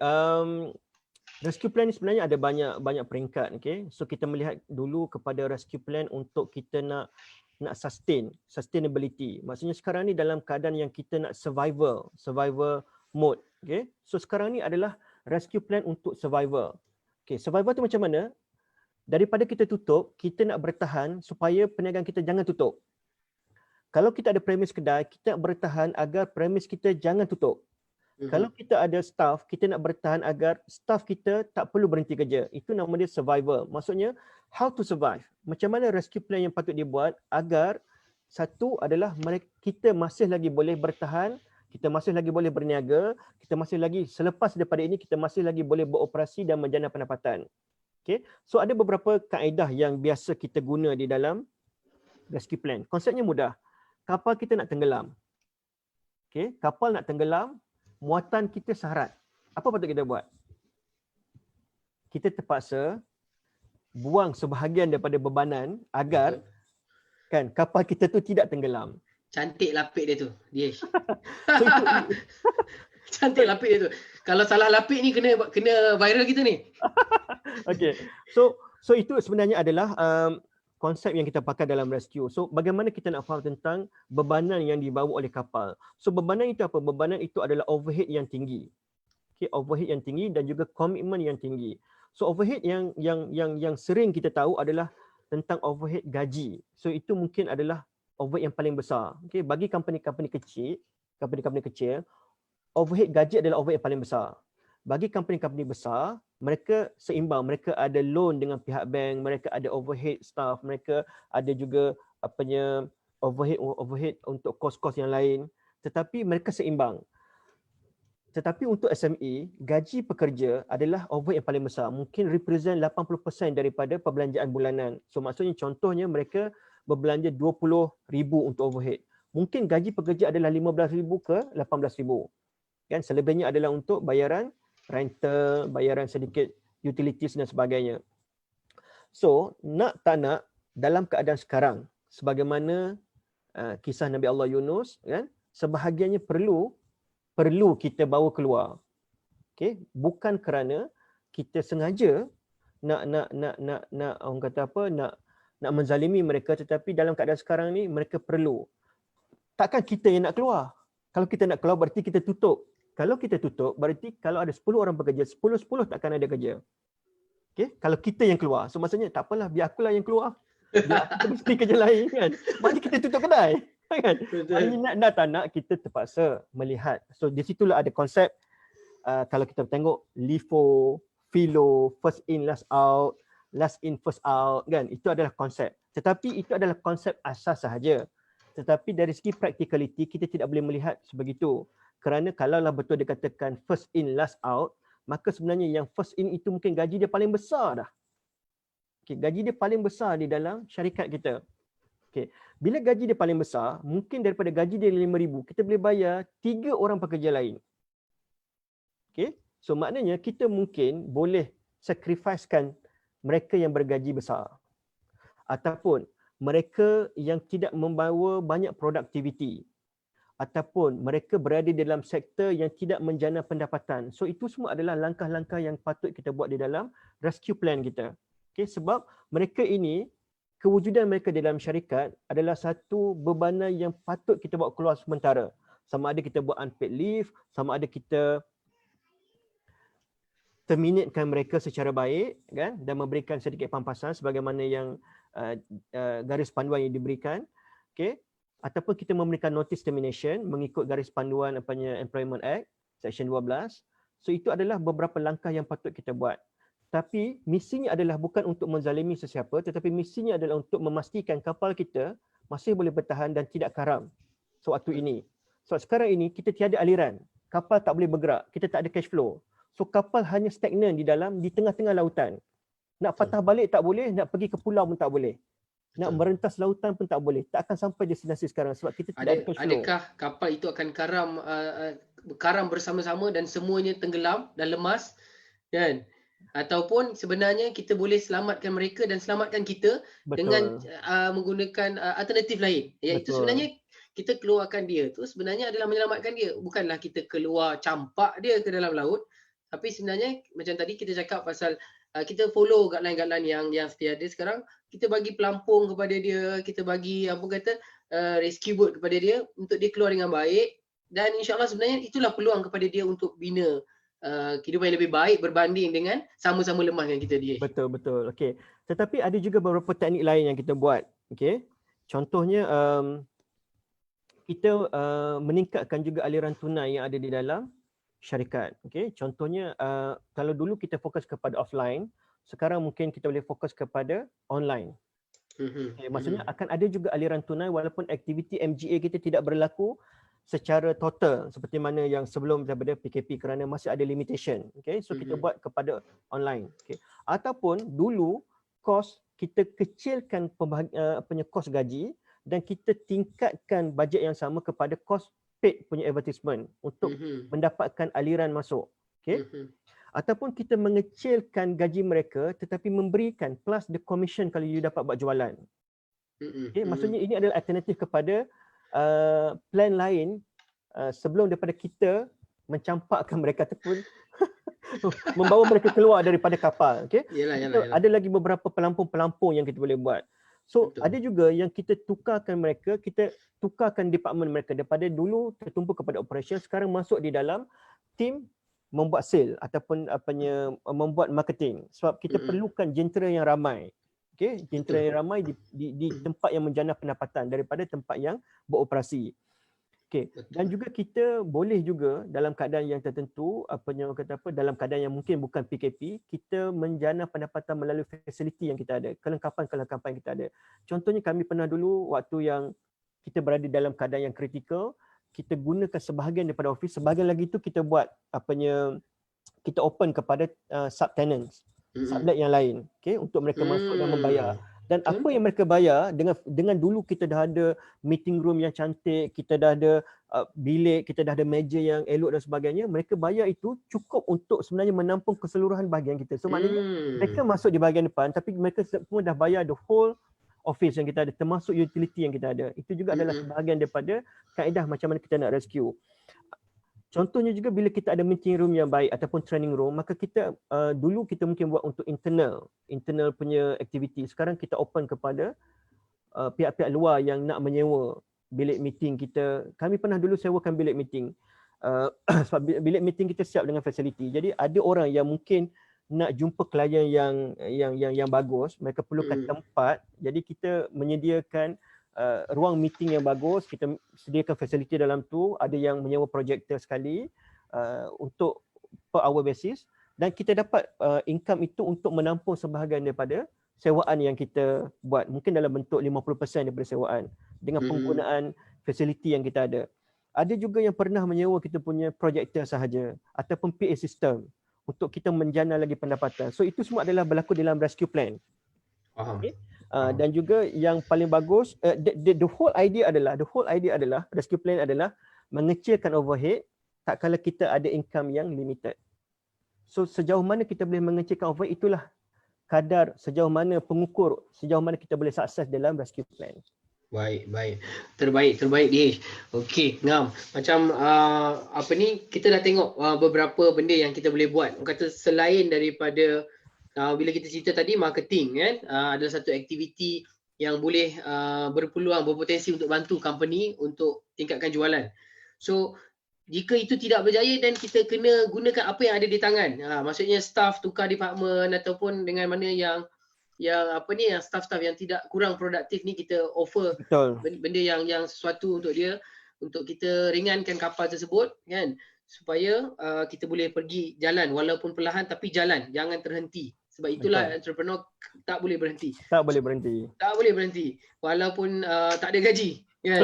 rescue plan ni sebenarnya ada banyak peringkat. Okay, so kita melihat dulu kepada rescue plan untuk kita nak sustainability. Maksudnya sekarang ni dalam keadaan yang kita nak survival mode. Okay, so sekarang ni adalah rescue plan untuk survival. Okay, survival tu macam mana? Daripada kita tutup, kita nak bertahan supaya perniagaan kita jangan tutup. Kalau kita ada premis kedai, kita nak bertahan agar premis kita jangan tutup. Kalau kita ada staff, kita nak bertahan agar staff kita tak perlu berhenti kerja. Itu nama dia survival. Maksudnya, how to survive. Macam mana rescue plan yang patut dibuat agar satu adalah kita masih lagi boleh bertahan, kita masih lagi boleh berniaga, kita masih lagi selepas daripada ini, kita masih lagi boleh beroperasi dan menjana pendapatan. Okay. So ada beberapa kaedah yang biasa kita guna di dalam rescue plan. Konsepnya mudah. Kapal kita nak tenggelam. Okay. Kapal nak tenggelam, muatan kita syarat. Apa patut kita buat? Kita terpaksa buang sebahagian daripada bebanan agar kan kapal kita tu tidak tenggelam. Cantik lapik dia tu, Diyesh. Cantik lapik dia tu. Kalau salah lapik ni kena viral kita ni. Okay. So itu sebenarnya adalah konsep yang kita pakai dalam rescue. So bagaimana kita nak faham tentang bebanan yang dibawa oleh kapal. So bebanan itu apa? Bebanan itu adalah overhead yang tinggi. Okay, overhead yang tinggi dan juga komitmen yang tinggi. So overhead yang sering kita tahu adalah tentang overhead gaji. So itu mungkin adalah overhead yang paling besar. Okay, bagi company-company kecil, overhead gaji adalah overhead yang paling besar. Bagi company-company besar, mereka seimbang. Mereka ada loan dengan pihak bank, mereka ada overhead staff, mereka ada juga overhead untuk kos-kos yang lain. Tetapi mereka seimbang. Tetapi untuk SME, gaji pekerja adalah overhead yang paling besar. Mungkin represent 80% daripada perbelanjaan bulanan. So maksudnya contohnya mereka berbelanja 20,000 untuk overhead. Mungkin gaji pekerja adalah 15,000 ke 18,000. Kan selebihnya adalah untuk bayaran rental, bayaran sedikit utilities dan sebagainya. So, nak tak nak dalam keadaan sekarang, sebagaimana kisah Nabi Allah Yunus, kan, sebahagiannya perlu kita bawa keluar. Okay, bukan kerana kita sengaja nak orang kata apa, nak menzalimi mereka, tetapi dalam keadaan sekarang ni mereka perlu. Takkan kita yang nak keluar. Kalau kita nak keluar berarti kita tutup. Kalau kita tutup, berarti kalau ada 10 orang bekerja, 10 takkan ada kerja. Okay? Kalau kita yang keluar, so maksudnya tak apalah, biar akulah yang keluar. Biar aku pergi cari kerja lain kan. Maknanya kita tutup kedai. Kan? Maknanya nak tak nak kita terpaksa melihat. So di situlah ada konsep kalau kita tengok LIFO, FILO, first in last out, last in first out kan. Itu adalah konsep. Tetapi itu adalah konsep asas sahaja. Tetapi dari segi practicality kita tidak boleh melihat sebegitu. Kerana kalaulah betul dikatakan first in last out, maka sebenarnya yang first in itu mungkin gaji dia paling besar dah. Okay, gaji dia paling besar di dalam syarikat kita. Okay. Bila gaji dia paling besar, mungkin daripada gaji dia 5,000, kita boleh bayar 3 orang pekerja lain. Okay. So maknanya kita mungkin boleh sacrificekan mereka yang bergaji besar. Ataupun mereka yang tidak membawa banyak produktiviti. Ataupun mereka berada dalam sektor yang tidak menjana pendapatan. So itu semua adalah langkah-langkah yang patut kita buat di dalam rescue plan kita. Okay, sebab mereka ini, kewujudan mereka dalam syarikat adalah satu bebanan yang patut kita bawa keluar sementara. Sama ada kita buat unpaid leave, sama ada kita terminatekan mereka secara baik kan, dan memberikan sedikit pampasan sebagaimana yang garis panduan yang diberikan. Okay. Ataupun kita memberikan notice termination mengikut garis panduan Employment Act Section 12. So itu adalah beberapa langkah yang patut kita buat. Tapi misinya adalah bukan untuk menzalimi sesiapa, tetapi misinya adalah untuk memastikan kapal kita masih boleh bertahan dan tidak karam sewaktu ini. So sekarang ini kita tiada aliran, kapal tak boleh bergerak, kita tak ada cash flow. So kapal hanya stagnan di tengah-tengah lautan. Nak patah balik tak boleh, nak pergi ke pulau pun tak boleh. Nak merentas lautan pun tak boleh. Tak akan sampai destinasi sekarang sebab kita tidak ada cash flow. Adakah kapal itu akan karam bersama-sama dan semuanya tenggelam dan lemas kan? Ataupun sebenarnya kita boleh selamatkan mereka dan selamatkan kita dengan menggunakan alternatif lain. Iaitu sebenarnya kita keluarkan dia tu sebenarnya adalah menyelamatkan dia. Bukanlah kita keluar campak dia ke dalam laut. Tapi sebenarnya macam tadi kita cakap pasal kita follow guideline-guideline yang setia ada sekarang. Kita bagi pelampung kepada dia, kita bagi rescue boat kepada dia untuk dia keluar dengan baik, dan insyaAllah sebenarnya itulah peluang kepada dia untuk bina kehidupan yang lebih baik berbanding dengan sama-sama lemah dengan kita dia. Betul. Okey. Tetapi ada juga beberapa teknik lain yang kita buat. Okey. Contohnya kita meningkatkan juga aliran tunai yang ada di dalam syarikat. Okey. Contohnya kalau dulu kita fokus kepada offline, sekarang mungkin kita boleh fokus kepada online. Okay, maksudnya akan ada juga aliran tunai walaupun aktiviti MGA kita tidak berlaku secara total seperti mana yang sebelum daripada PKP kerana masih ada limitation. Okay, so kita buat kepada online. Okay. Ataupun dulu kos kita kecilkan kos gaji dan kita tingkatkan bajet yang sama kepada kos paid punya advertisement untuk mendapatkan aliran masuk. Okay. Ataupun kita mengecilkan gaji mereka tetapi memberikan plus the commission kalau you dapat buat jualan. Okay, maksudnya ini adalah alternatif kepada plan lain sebelum daripada kita mencampakkan mereka ataupun membawa mereka keluar daripada kapal. Okay? Yalah. Ada lagi beberapa pelampung-pelampung yang kita boleh buat. So ada juga yang kita tukarkan mereka, kita tukarkan department mereka daripada dulu tertumpu kepada operation, sekarang masuk di dalam tim membuat sale ataupun membuat marketing sebab kita perlukan jentera yang ramai. Okey, jentera yang ramai di tempat yang menjana pendapatan daripada tempat yang beroperasi. Okey, dan juga kita boleh juga dalam keadaan yang tertentu dalam keadaan yang mungkin bukan PKP, kita menjana pendapatan melalui fasiliti yang kita ada, kelengkapan-kelengkapan yang kita ada. Contohnya kami pernah dulu waktu yang kita berada dalam keadaan yang kritikal, kita gunakan sebahagian daripada office, sebahagian lagi tu kita buat kita open kepada subtenants, sublet yang lain, okey, untuk mereka masuk dan membayar. Dan apa yang mereka bayar dengan dulu kita dah ada meeting room yang cantik, kita dah ada bilik, kita dah ada meja yang elok dan sebagainya, mereka bayar itu cukup untuk sebenarnya menampung keseluruhan bahagian kita. So maknanya mereka masuk di bahagian depan tapi mereka semua dah bayar the whole office yang kita ada, termasuk utility yang kita ada. Itu juga adalah sebahagian daripada kaedah macam mana kita nak rescue. Contohnya juga bila kita ada meeting room yang baik ataupun training room, maka kita dulu kita mungkin buat untuk internal punya aktiviti. Sekarang kita open kepada pihak-pihak luar yang nak menyewa bilik meeting kita. Kami pernah dulu sewakan bilik meeting. Sebab bilik meeting kita siap dengan fasiliti. Jadi ada orang yang mungkin nak jumpa klien yang bagus, mereka perlukan tempat. Jadi kita menyediakan ruang meeting yang bagus, kita sediakan fasiliti dalam tu, ada yang menyewa projektor sekali untuk per hour basis, dan kita dapat income itu untuk menampung sebahagian daripada sewaan yang kita buat, mungkin dalam bentuk 50% daripada sewaan dengan penggunaan fasiliti yang kita ada. Ada juga yang pernah menyewa kita punya projektor sahaja ataupun PA system untuk kita menjana lagi pendapatan. So itu semua adalah berlaku dalam rescue plan. Okay? Dan juga yang paling bagus, the whole idea adalah rescue plan adalah mengecilkan overhead tak kala kita ada income yang limited. So sejauh mana kita boleh mengecilkan overhead, itulah kadar sejauh mana pengukur sejauh mana kita boleh sukses dalam rescue plan. Baik. Terbaik DH. Okey, ngam. Macam kita dah tengok beberapa benda yang kita boleh buat. Orang kata selain daripada bila kita cerita tadi marketing kan, adalah satu aktiviti yang boleh berpeluang, berpotensi untuk bantu company untuk tingkatkan jualan. So jika itu tidak berjaya, dan kita kena gunakan apa yang ada di tangan. Maksudnya staff tukar department ataupun dengan mana yang staff-staff yang tidak kurang produktif ni, kita offer benda yang sesuatu untuk dia, untuk kita ringankan kapal tersebut kan, supaya kita boleh pergi jalan walaupun perlahan, tapi jalan, jangan terhenti. Sebab itulah entrepreneur tak boleh berhenti. Tak boleh berhenti walaupun tak ada gaji kan.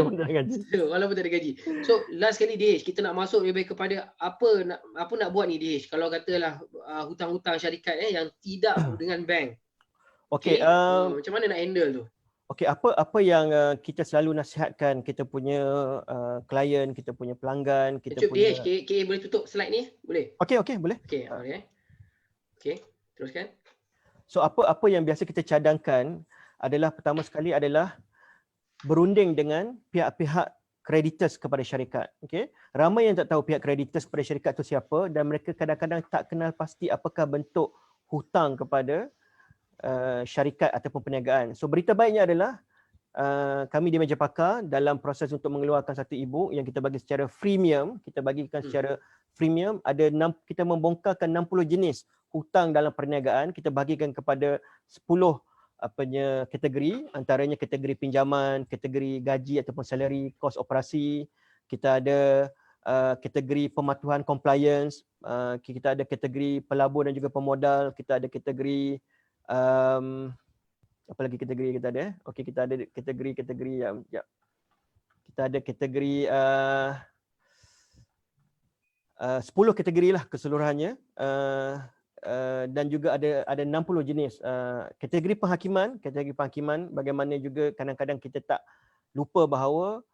Walaupun tak ada gaji. So last kali DH, kita nak masuk lebih kepada apa nak buat ni DH, kalau katalah hutang-hutang syarikat yang tidak dengan bank. Okey, macam mana nak handle tu? Okey, apa yang kita selalu nasihatkan kita punya klien, kita punya pelanggan, kita punya DH, boleh tutup slide ni? Boleh? Okey, boleh. Okey, teruskan. So apa yang biasa kita cadangkan adalah, pertama sekali adalah berunding dengan pihak-pihak creditors kepada syarikat. Okey, ramai yang tak tahu pihak creditors kepada syarikat tu siapa, dan mereka kadang-kadang tak kenal pasti apakah bentuk hutang kepada syarikat ataupun perniagaan. So berita baiknya adalah kami di Meja Pakar dalam proses untuk mengeluarkan satu e-book yang kita bagi secara freemium. Kita bagikan secara freemium, kita membongkarkan 60 jenis hutang dalam perniagaan. Kita bagikan kepada 10 kategori, antaranya kategori pinjaman, kategori gaji ataupun salary, kos operasi. Kita ada kategori pematuhan compliance, kita ada kategori pelabur dan juga pemodal, kita ada kategori apa lagi kategori kita ada? Okey, kita ada kategori yang kita ada kategori 10 kategori lah keseluruhannya, dan juga ada 60 jenis kategori penghakiman. Bagaimana juga kadang-kadang kita tak lupa bahawa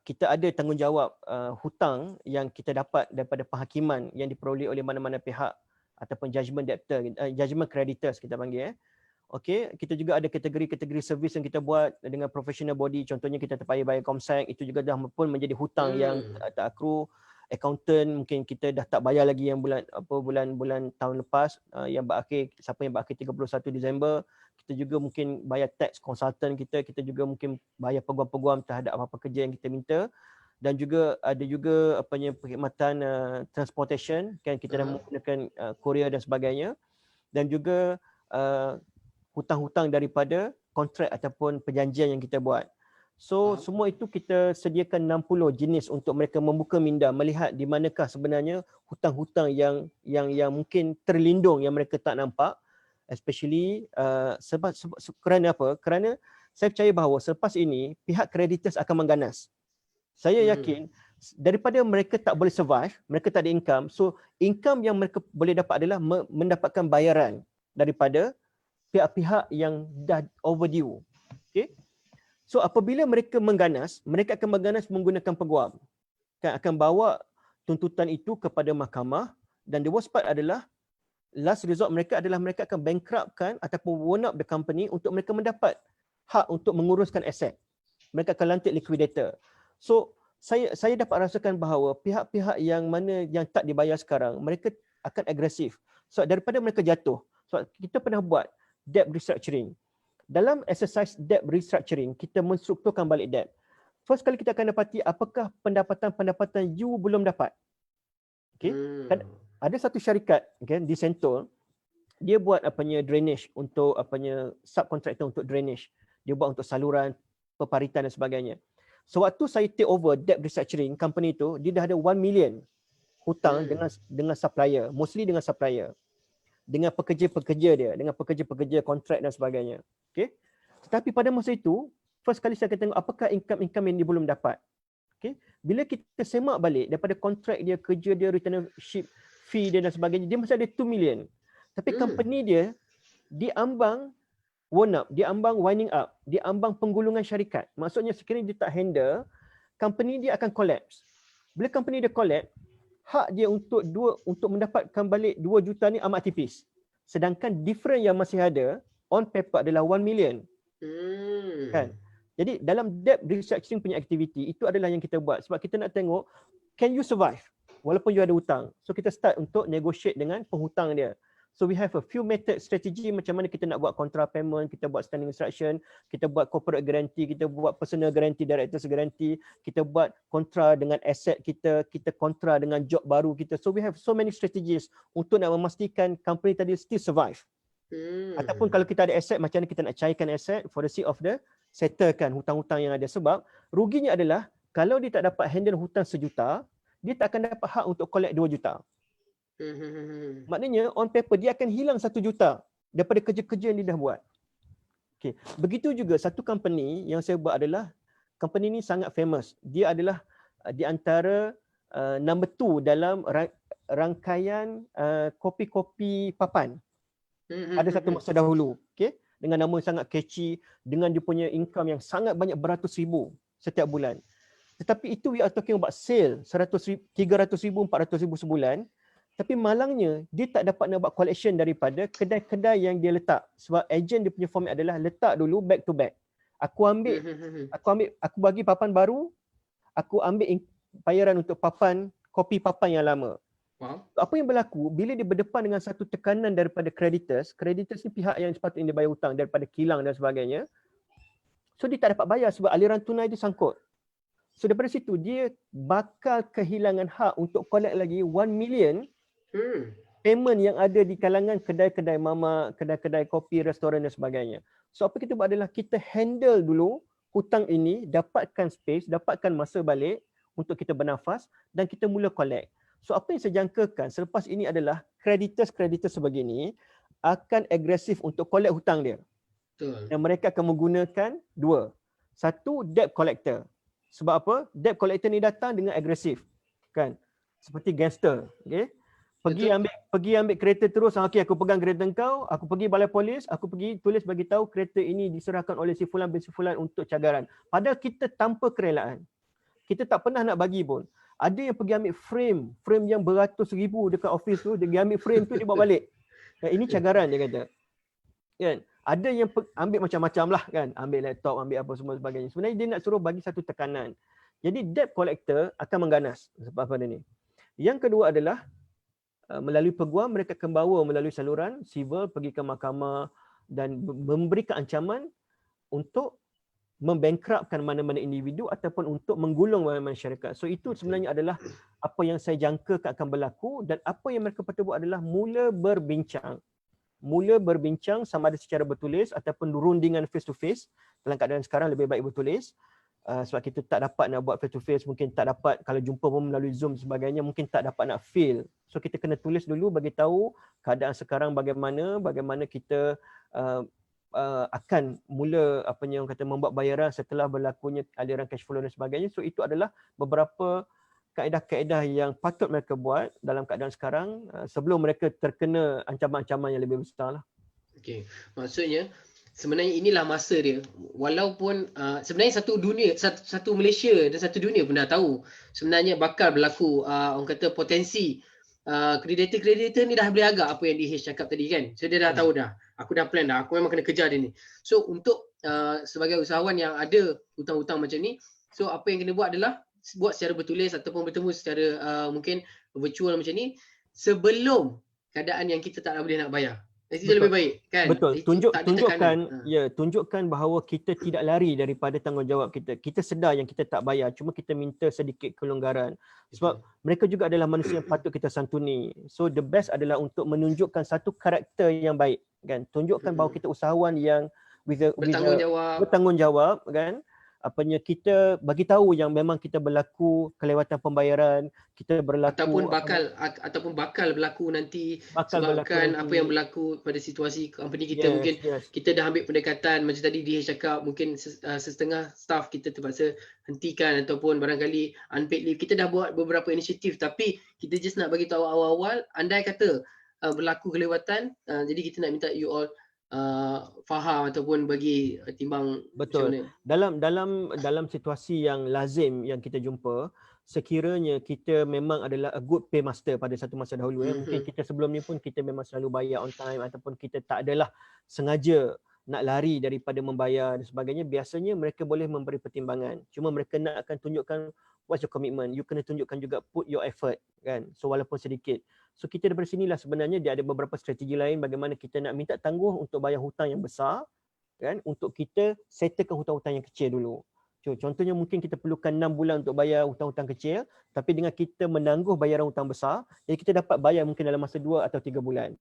kita ada tanggungjawab hutang yang kita dapat daripada penghakiman yang diperoleh oleh mana-mana pihak ataupun judgment debtor, judgment creditors kita panggil. Okey, kita juga ada kategori-kategori servis yang kita buat dengan professional body. Contohnya kita terpayah bayar Comsec, itu juga dah pun menjadi hutang yang tak accrue. Accountant mungkin kita dah tak bayar lagi yang bulan tahun lepas, yang berakhir, siapa yang berakhir 31 Disember. Kita juga mungkin bayar tax consultant kita juga mungkin bayar peguam-peguam terhadap apa-apa kerja yang kita minta. Dan juga ada juga perkhidmatan transportation kan, kita dah menggunakan courier dan sebagainya, dan juga hutang-hutang daripada kontrak ataupun perjanjian yang kita buat. So semua itu kita sediakan 60 jenis untuk mereka membuka minda, melihat di manakah sebenarnya hutang-hutang yang mungkin terlindung yang mereka tak nampak, especially kerana apa? Kerana saya percaya bahawa selepas ini pihak creditors akan mengganas. Saya yakin daripada mereka tak boleh survive, mereka tak ada income, so income yang mereka boleh dapat adalah mendapatkan bayaran daripada pihak-pihak yang dah overdue. Okay? So apabila mereka mengganas, mereka akan mengganas menggunakan peguam. Akan bawa tuntutan itu kepada mahkamah, dan the worst part adalah last resort mereka adalah mereka akan bankruptkan ataupun wound up the company untuk mereka mendapat hak untuk menguruskan aset. Mereka akan lantik liquidator. So saya dapat rasakan bahawa pihak-pihak yang mana yang tak dibayar sekarang, mereka akan agresif. So daripada mereka jatuh, so kita pernah buat debt restructuring. Dalam exercise debt restructuring, kita menstrukturkan balik debt. First kali kita akan dapati apakah pendapatan-pendapatan you belum dapat. Okay? ada satu syarikat kan di Sentul, dia buat apanya drainage untuk apanya subkontraktor untuk drainage. Dia buat untuk saluran, peparitan dan sebagainya. Sewaktu saya take over debt restructuring company tu, dia dah ada 1 million hutang dengan supplier, mostly dengan supplier, dengan pekerja-pekerja dia, dengan pekerja-pekerja kontrak dan sebagainya. Okey. Tetapi pada masa itu, first kali saya akan tengok apakah income yang dia belum dapat. Okey. Bila kita semak balik daripada kontrak dia, kerja dia, retainership fee dia dan sebagainya, dia masih ada 2 million. Tapi company dia diambang diambang winding up, diambang penggulungan syarikat. Maksudnya sekiranya dia tak handle, company dia akan collapse. Bila company dia collapse, hak dia untuk mendapatkan balik 2 juta ni amat tipis. Sedangkan difference yang masih ada on paper adalah 1 million. Kan? Jadi dalam debt restructuring punya aktiviti, itu adalah yang kita buat sebab kita nak tengok can you survive walaupun you ada hutang. So kita start untuk negotiate dengan penghutang dia. So we have a few method strategy macam mana kita nak buat contra payment, kita buat standing instruction, kita buat corporate guarantee, kita buat personal guarantee, director's guarantee, kita buat kontra dengan aset kita kontra dengan job baru kita. So we have so many strategies untuk nak memastikan company tadi still survive. Ataupun kalau kita ada aset, macam mana kita nak cairkan aset for the sake of the settlekan hutang-hutang yang ada. Sebab ruginya adalah kalau dia tak dapat handle hutang 1 juta, dia tak akan dapat hak untuk collect 2 juta. Maknanya on paper dia akan hilang 1 juta daripada kerja-kerja yang dia dah buat. Okay. Begitu juga satu company yang saya buat adalah company ni sangat famous. Dia adalah di antara number 2 dalam rangkaian kopi-kopi papan. Ada satu masa dahulu, okay? Dengan nama sangat catchy, dengan dia punya income yang sangat banyak beratus ribu setiap bulan. Tetapi itu we are talking about sale 300,000, 400,000 sebulan. Tapi malangnya dia tak dapat nak buat collection daripada kedai-kedai yang dia letak. Sebab agent dia punya format adalah letak dulu back to back. Aku bagi papan baru, aku ambil bayaran untuk kopi papan yang lama. Wow. Apa yang berlaku bila dia berdepan dengan satu tekanan daripada creditors ni pihak yang sepatutnya dia bayar hutang daripada kilang dan sebagainya. So dia tak dapat bayar sebab aliran tunai dia sangkut. So daripada situ dia bakal kehilangan hak untuk collect lagi 1 million payment yang ada di kalangan kedai-kedai mamak, kedai-kedai kopi, restoran dan sebagainya. So apa kita buat adalah kita handle dulu hutang ini, dapatkan space, dapatkan masa balik untuk kita bernafas dan kita mula collect. So apa yang saya jangkakan selepas ini adalah creditors sebegini akan agresif untuk collect hutang dia. Betul. Dan mereka akan menggunakan 2. Satu, debt collector. Sebab apa? Debt collector ni datang dengan agresif. Kan? Seperti gangster. Okay? Pergi ambil kereta terus, okey aku pegang kereta engkau, aku pergi balai polis, aku pergi tulis bagi tahu kereta ini diserahkan oleh si fulan bin si fulan untuk cagaran. Padahal kita tanpa kerelaan. Kita tak pernah nak bagi pun. Ada yang pergi ambil frame yang beratus ribu dekat office tu, dia ambil frame tu dia bawa balik. Ini cagaran dia kata. Kan? Ada yang ambil macam-macam lah kan, ambil laptop, ambil apa semua sebagainya. Sebenarnya dia nak suruh bagi satu tekanan. Jadi debt collector akan mengganas sebab pada ni. Yang kedua adalah melalui peguam mereka akan bawa melalui saluran civil pergi ke mahkamah dan memberikan ancaman untuk membankruptkan mana-mana individu ataupun untuk menggulung mana-mana syarikat. So itu sebenarnya adalah apa yang saya jangka akan berlaku dan apa yang mereka patut buat adalah mula berbincang sama ada secara bertulis ataupun rundingan face to face. Dalam keadaan sekarang lebih baik bertulis. Sebab kita tak dapat nak buat face to face, mungkin tak dapat kalau jumpa pun melalui Zoom sebagainya, mungkin tak dapat nak feel. So kita kena tulis dulu bagi tahu keadaan sekarang bagaimana kita akan mula orang kata membuat bayaran setelah berlakunya aliran cash flow dan sebagainya. So itu adalah beberapa kaedah-kaedah yang patut mereka buat dalam keadaan sekarang sebelum mereka terkena ancaman-ancaman yang lebih besar lah. Okey, maksudnya sebenarnya inilah masa dia. Walaupun sebenarnya satu Malaysia dan satu dunia pun dah tahu sebenarnya bakal berlaku orang kata potensi kreditor ni dah boleh agak apa yang DH cakap tadi kan. So dia dah tahu dah. Aku dah plan dah. Aku memang kena kejar dia ni. So untuk sebagai usahawan yang ada hutang-hutang macam ni, so apa yang kena buat adalah buat secara bertulis ataupun bertemu secara mungkin virtual macam ni sebelum keadaan yang kita tak boleh nak bayar. Itu Betul. lebih baik kan? Betul. Itu tak ada tekanan. Tunjukkan bahawa kita tidak lari daripada tanggungjawab kita. Kita sedar yang kita tak bayar, cuma kita minta sedikit kelonggaran. Sebab Betul. mereka juga adalah manusia yang patut kita santuni. So the best adalah untuk menunjukkan satu karakter yang baik, kan? Tunjukkan bahawa kita usahawan yang Bertanggungjawab. bertanggungjawab, kan? Apanya, kita bagi tahu yang memang kita berlaku kelewatan pembayaran, kita berlaku Ataupun bakal berlaku nanti bakal berlaku sebabkan nanti. apa yang berlaku pada situasi company kita. Yes, Mungkin yes. kita dah ambil pendekatan macam tadi dia cakap, mungkin setengah staff kita terpaksa hentikan ataupun barangkali unpaid leave. Kita dah buat beberapa inisiatif tapi kita just nak bagi tahu awal-awal, andai kata berlaku kelewatan, jadi kita nak minta you all faham ataupun bagi timbang macam Betul. mana. Dalam situasi yang lazim yang kita jumpa, sekiranya kita memang adalah a good paymaster pada satu masa dahulu, mungkin kita sebelum ni pun kita memang selalu bayar on time ataupun kita tak adalah sengaja nak lari daripada membayar dan sebagainya, biasanya mereka boleh memberi pertimbangan. Cuma mereka nak akan tunjukkan what's your commitment. You kena tunjukkan juga put your effort, kan? So walaupun sedikit. So kita daripada sinilah sebenarnya dia ada beberapa strategi lain bagaimana kita nak minta tangguh untuk bayar hutang yang besar, kan, untuk kita settlekan hutang-hutang yang kecil dulu. Contohnya mungkin kita perlukan 6 bulan untuk bayar hutang-hutang kecil, tapi dengan kita menangguh bayaran hutang besar, jadi kita dapat bayar mungkin dalam masa 2 atau 3 bulan.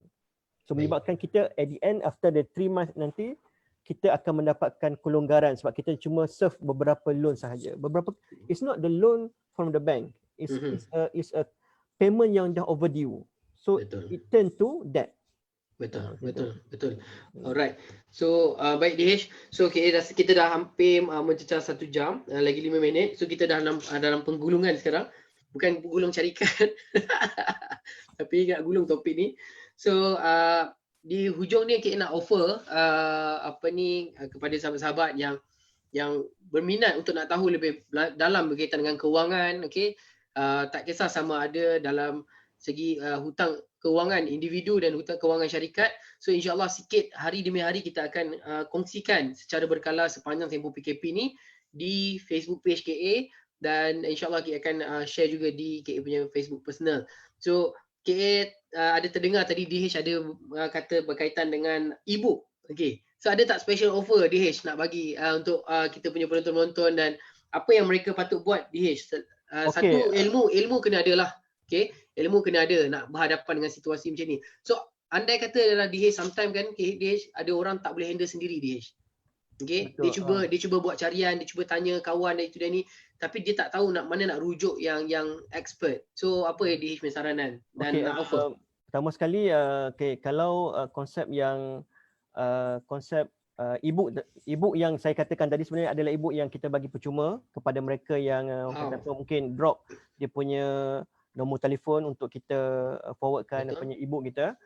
So menyebabkan kita at the end after the 3 months nanti kita akan mendapatkan kelonggaran sebab kita cuma serve beberapa loan sahaja. It's not the loan from the bank. It's a payment yang dah overdue. So Betul. it turn to debt. Betul. Alright. So baik DH. So kita dah hampir mencecah 1 jam, lagi 5 minit. So kita dah dalam penggulungan sekarang. Bukan gulung carikan. Tapi nak gulung topik ni. So di hujung ni kita nak offer kepada sahabat-sahabat yang berminat untuk nak tahu lebih dalam berkaitan dengan kewangan, okey. Tak kisah sama ada dalam segi hutang kewangan individu dan hutang kewangan syarikat. So insya-Allah sikit hari demi hari kita akan kongsikan secara berkala sepanjang tempoh PKP ni di Facebook page KA dan insya-Allah kita akan share juga di KA punya Facebook personal. So KA ada terdengar tadi DH ada kata berkaitan dengan e-book. Okey. So ada tak special offer DH nak bagi untuk kita punya penonton-penonton dan apa yang mereka patut buat DH? Satu, ilmu kena ada lah. Okey, ilmu kena ada nak berhadapan dengan situasi macam ni. So andai kata adalah DH sometimes kan DH ada orang tak boleh handle sendiri DH. Okey, dia cuba buat carian, dia cuba tanya kawan dan itu dan ni, tapi dia tak tahu mana nak rujuk yang expert. So apa DH punya saranan dan offer? Pertama sekali kalau konsep yang konsep e-book yang saya katakan tadi sebenarnya adalah e-book yang kita bagi percuma kepada mereka yang mungkin drop dia punya nombor telefon untuk kita forwardkan e-book kita.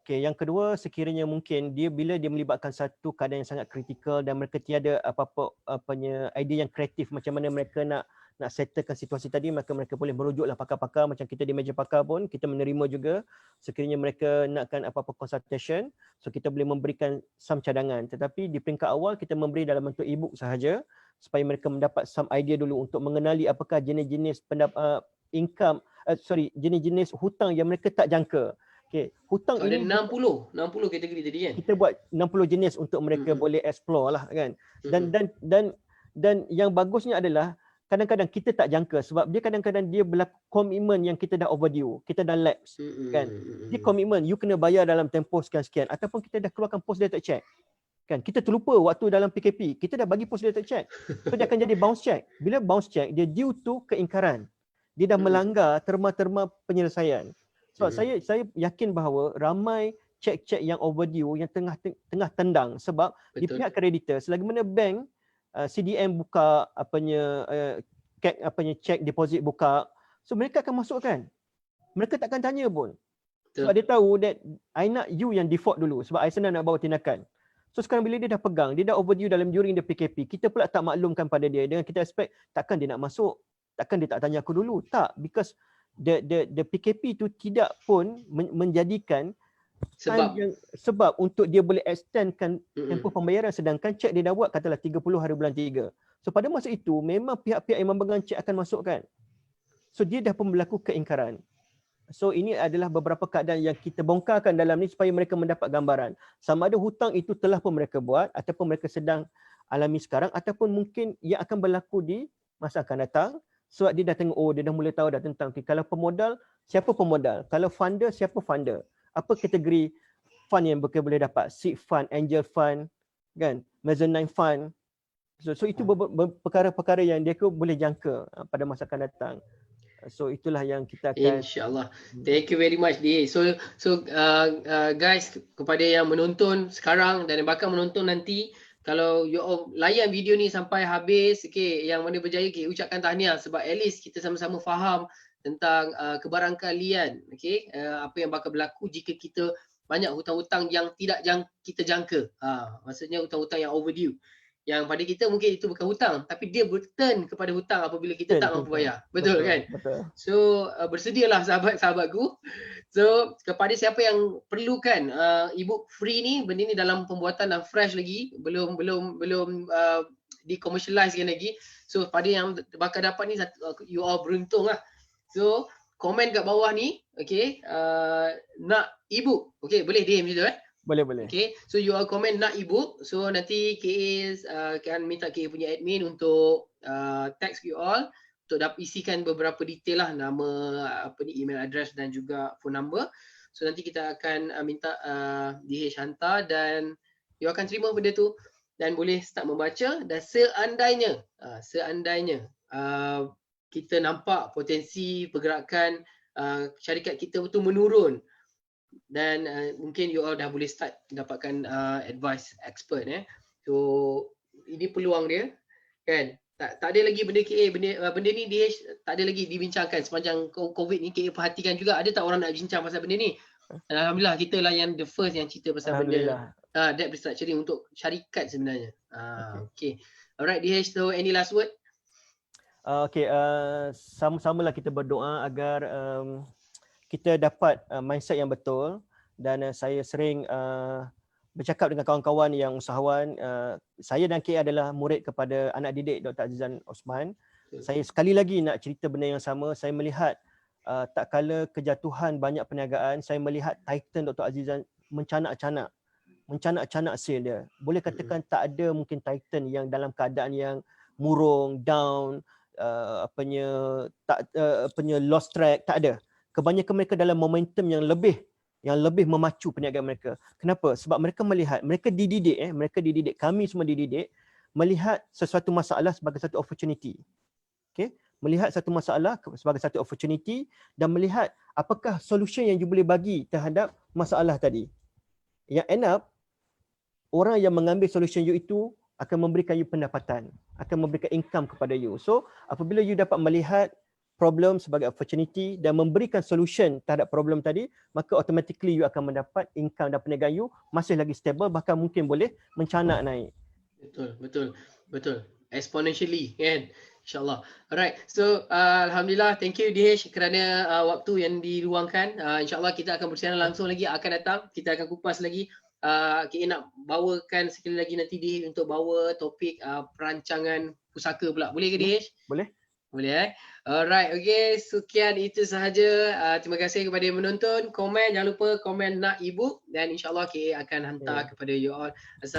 Okay, yang kedua, sekiranya mungkin bila dia melibatkan satu keadaan yang sangat kritikal dan mereka tiada apa-apa idea yang kreatif macam mana mereka nak settlekan situasi tadi, maka mereka boleh merujuklah pakar-pakar macam kita di meja pakar pun kita menerima juga. Sekiranya mereka nakkan apa-apa consultation, so kita boleh memberikan some cadangan. Tetapi di peringkat awal kita memberi dalam bentuk e-book sahaja supaya mereka mendapat some idea dulu untuk mengenali apakah jenis-jenis jenis-jenis hutang yang mereka tak jangka. Okey, hutang so, ini ada 60 kategori tadi kan. Kita buat 60 jenis untuk mereka boleh explore lah kan. Dan yang bagusnya adalah kadang-kadang kita tak jangka sebab dia kadang-kadang dia berlaku komitmen yang kita dah overdue, kita dah lapse kan. Dia komitmen you kena bayar dalam tempoh sekian-sekian ataupun kita dah keluarkan post dated check. Kan kita terlupa waktu dalam PKP, kita dah bagi post dated check. So dia akan jadi bounce check. Bila bounce check dia due to keingkaran. Dia dah melanggar terma-terma penyelesaian. Sebab saya yakin bahawa ramai cek-cek yang overdue yang tengah tendang sebab di pihak kreditor selagi mana bank CDM buka cek deposit buka, so mereka akan masukkan. Mereka takkan tanya pun. Sebab dia tahu that I nak you yang default dulu sebab I senang nak bawa tindakan. So sekarang bila dia dah pegang, dia dah overdue during the PKP, kita pula tak maklumkan pada dia dengan kita expect takkan dia nak masuk, takkan dia tak tanya aku dulu. Tak, because the PKP itu tidak pun menjadikan sebab untuk dia boleh extendkan tempoh pembayaran sedangkan cek dia dah buat katalah 30 hari bulan 3. So pada masa itu memang pihak-pihak yang memegang cek akan masukkan. So dia dah pun berlaku keingkaran. So ini adalah beberapa keadaan yang kita bongkarkan dalam ni supaya mereka mendapat gambaran. Sama ada hutang itu telah pun mereka buat ataupun mereka sedang alami sekarang ataupun mungkin yang akan berlaku di masa akan datang. Sebab dia dah tengok, oh dia dah mula tahu dah tentang kalau pemodal, siapa pemodal? Kalau funder, siapa funder? Apa kategori fund yang mereka boleh dapat? Seed fund, angel fund, kan? Mezzanine fund. So itu perkara-perkara yang dia boleh jangka pada masa akan datang. So itulah yang kita akan InsyaAllah. Thank you very much DH. Guys, kepada yang menonton sekarang dan yang bakal menonton nanti, kalau you all layan video ni sampai habis, okay, yang mana berjaya, okay, ucapkan tahniah sebab at least kita sama-sama faham tentang kebarangkalian, okay, apa yang bakal berlaku jika kita banyak hutang-hutang yang tidak kita jangka. Maksudnya hutang-hutang yang overdue. Yang pada kita mungkin itu bukan hutang, tapi dia return kepada hutang apabila kita tak mampu bayar. Betul kan? Betul. So bersedialah sahabat-sahabatku. So kepada siapa yang perlukan ebook free ni, benda ni dalam pembuatan dan fresh lagi, belum di-commercializekan lagi. So pada yang bakal dapat ni, you all beruntung lah. So komen kat bawah ni, okay, nak ebook. Okay, boleh DM macam tu Boleh. Okay, so you all comment nak ebook. So nanti KA akan minta KA punya admin untuk text you all untuk isikan beberapa detail lah, nama, email address dan juga phone number. So nanti kita akan minta DH hantar dan you akan terima benda tu dan boleh start membaca. Dan seandainya kita nampak potensi pergerakan syarikat kita betul menurun, dan mungkin you all dah boleh start dapatkan advice expert. So ini peluang dia, kan. Tak ada lagi benda KA, benda ni DH tak ada lagi dibincangkan sepanjang COVID ni. KA perhatikan juga, ada tak orang nak bincang pasal benda ni. Alhamdulillah kita lah yang the first yang cerita pasal benda debt restructuring untuk syarikat sebenarnya. Okay. Alright DH, so any last word? Okay, sama-samalah kita berdoa agar kita dapat mindset yang betul. Dan saya sering bercakap dengan kawan-kawan yang usahawan. Saya dan KA adalah murid kepada anak didik Dr. Azizan Osman. Saya sekali lagi nak cerita benda yang sama. Saya melihat tak kala kejatuhan banyak perniagaan, saya melihat Titan Dr. Azizan mencanak-canak sale dia. Boleh katakan tak ada mungkin Titan yang dalam keadaan yang murung, down, lost track, tak ada. Kebanyakan mereka dalam momentum yang lebih memacu perniagaan mereka. Kenapa? Sebab mereka melihat, mereka dididik, kami semua dididik melihat sesuatu masalah sebagai satu opportunity. Okay? Melihat satu masalah sebagai satu opportunity dan melihat apakah solution yang you boleh bagi terhadap masalah tadi. Yang end up, orang yang mengambil solution you itu akan memberikan you pendapatan, akan memberikan income kepada you. So, apabila you dapat melihat problem sebagai opportunity dan memberikan solution terhadap problem tadi, maka automatically you akan mendapat income dan perniagaan you masih lagi stable, bahkan mungkin boleh mencanak naik. Betul. Exponentially, kan? InsyaAllah. Alright, so Alhamdulillah, thank you DH kerana waktu yang diluangkan. InsyaAllah kita akan bersiaran langsung lagi akan datang. Kita akan kupas lagi. KA nak bawakan sekali lagi nanti DH untuk bawa topik perancangan pusaka pula. Boleh ke DH? Boleh. Alright, okay. Sekian itu sahaja. Terima kasih kepada yang menonton. Komen, jangan lupa komen nak ebook dan insyaAllah KA akan hantar kepada you all. Assalamualaikum.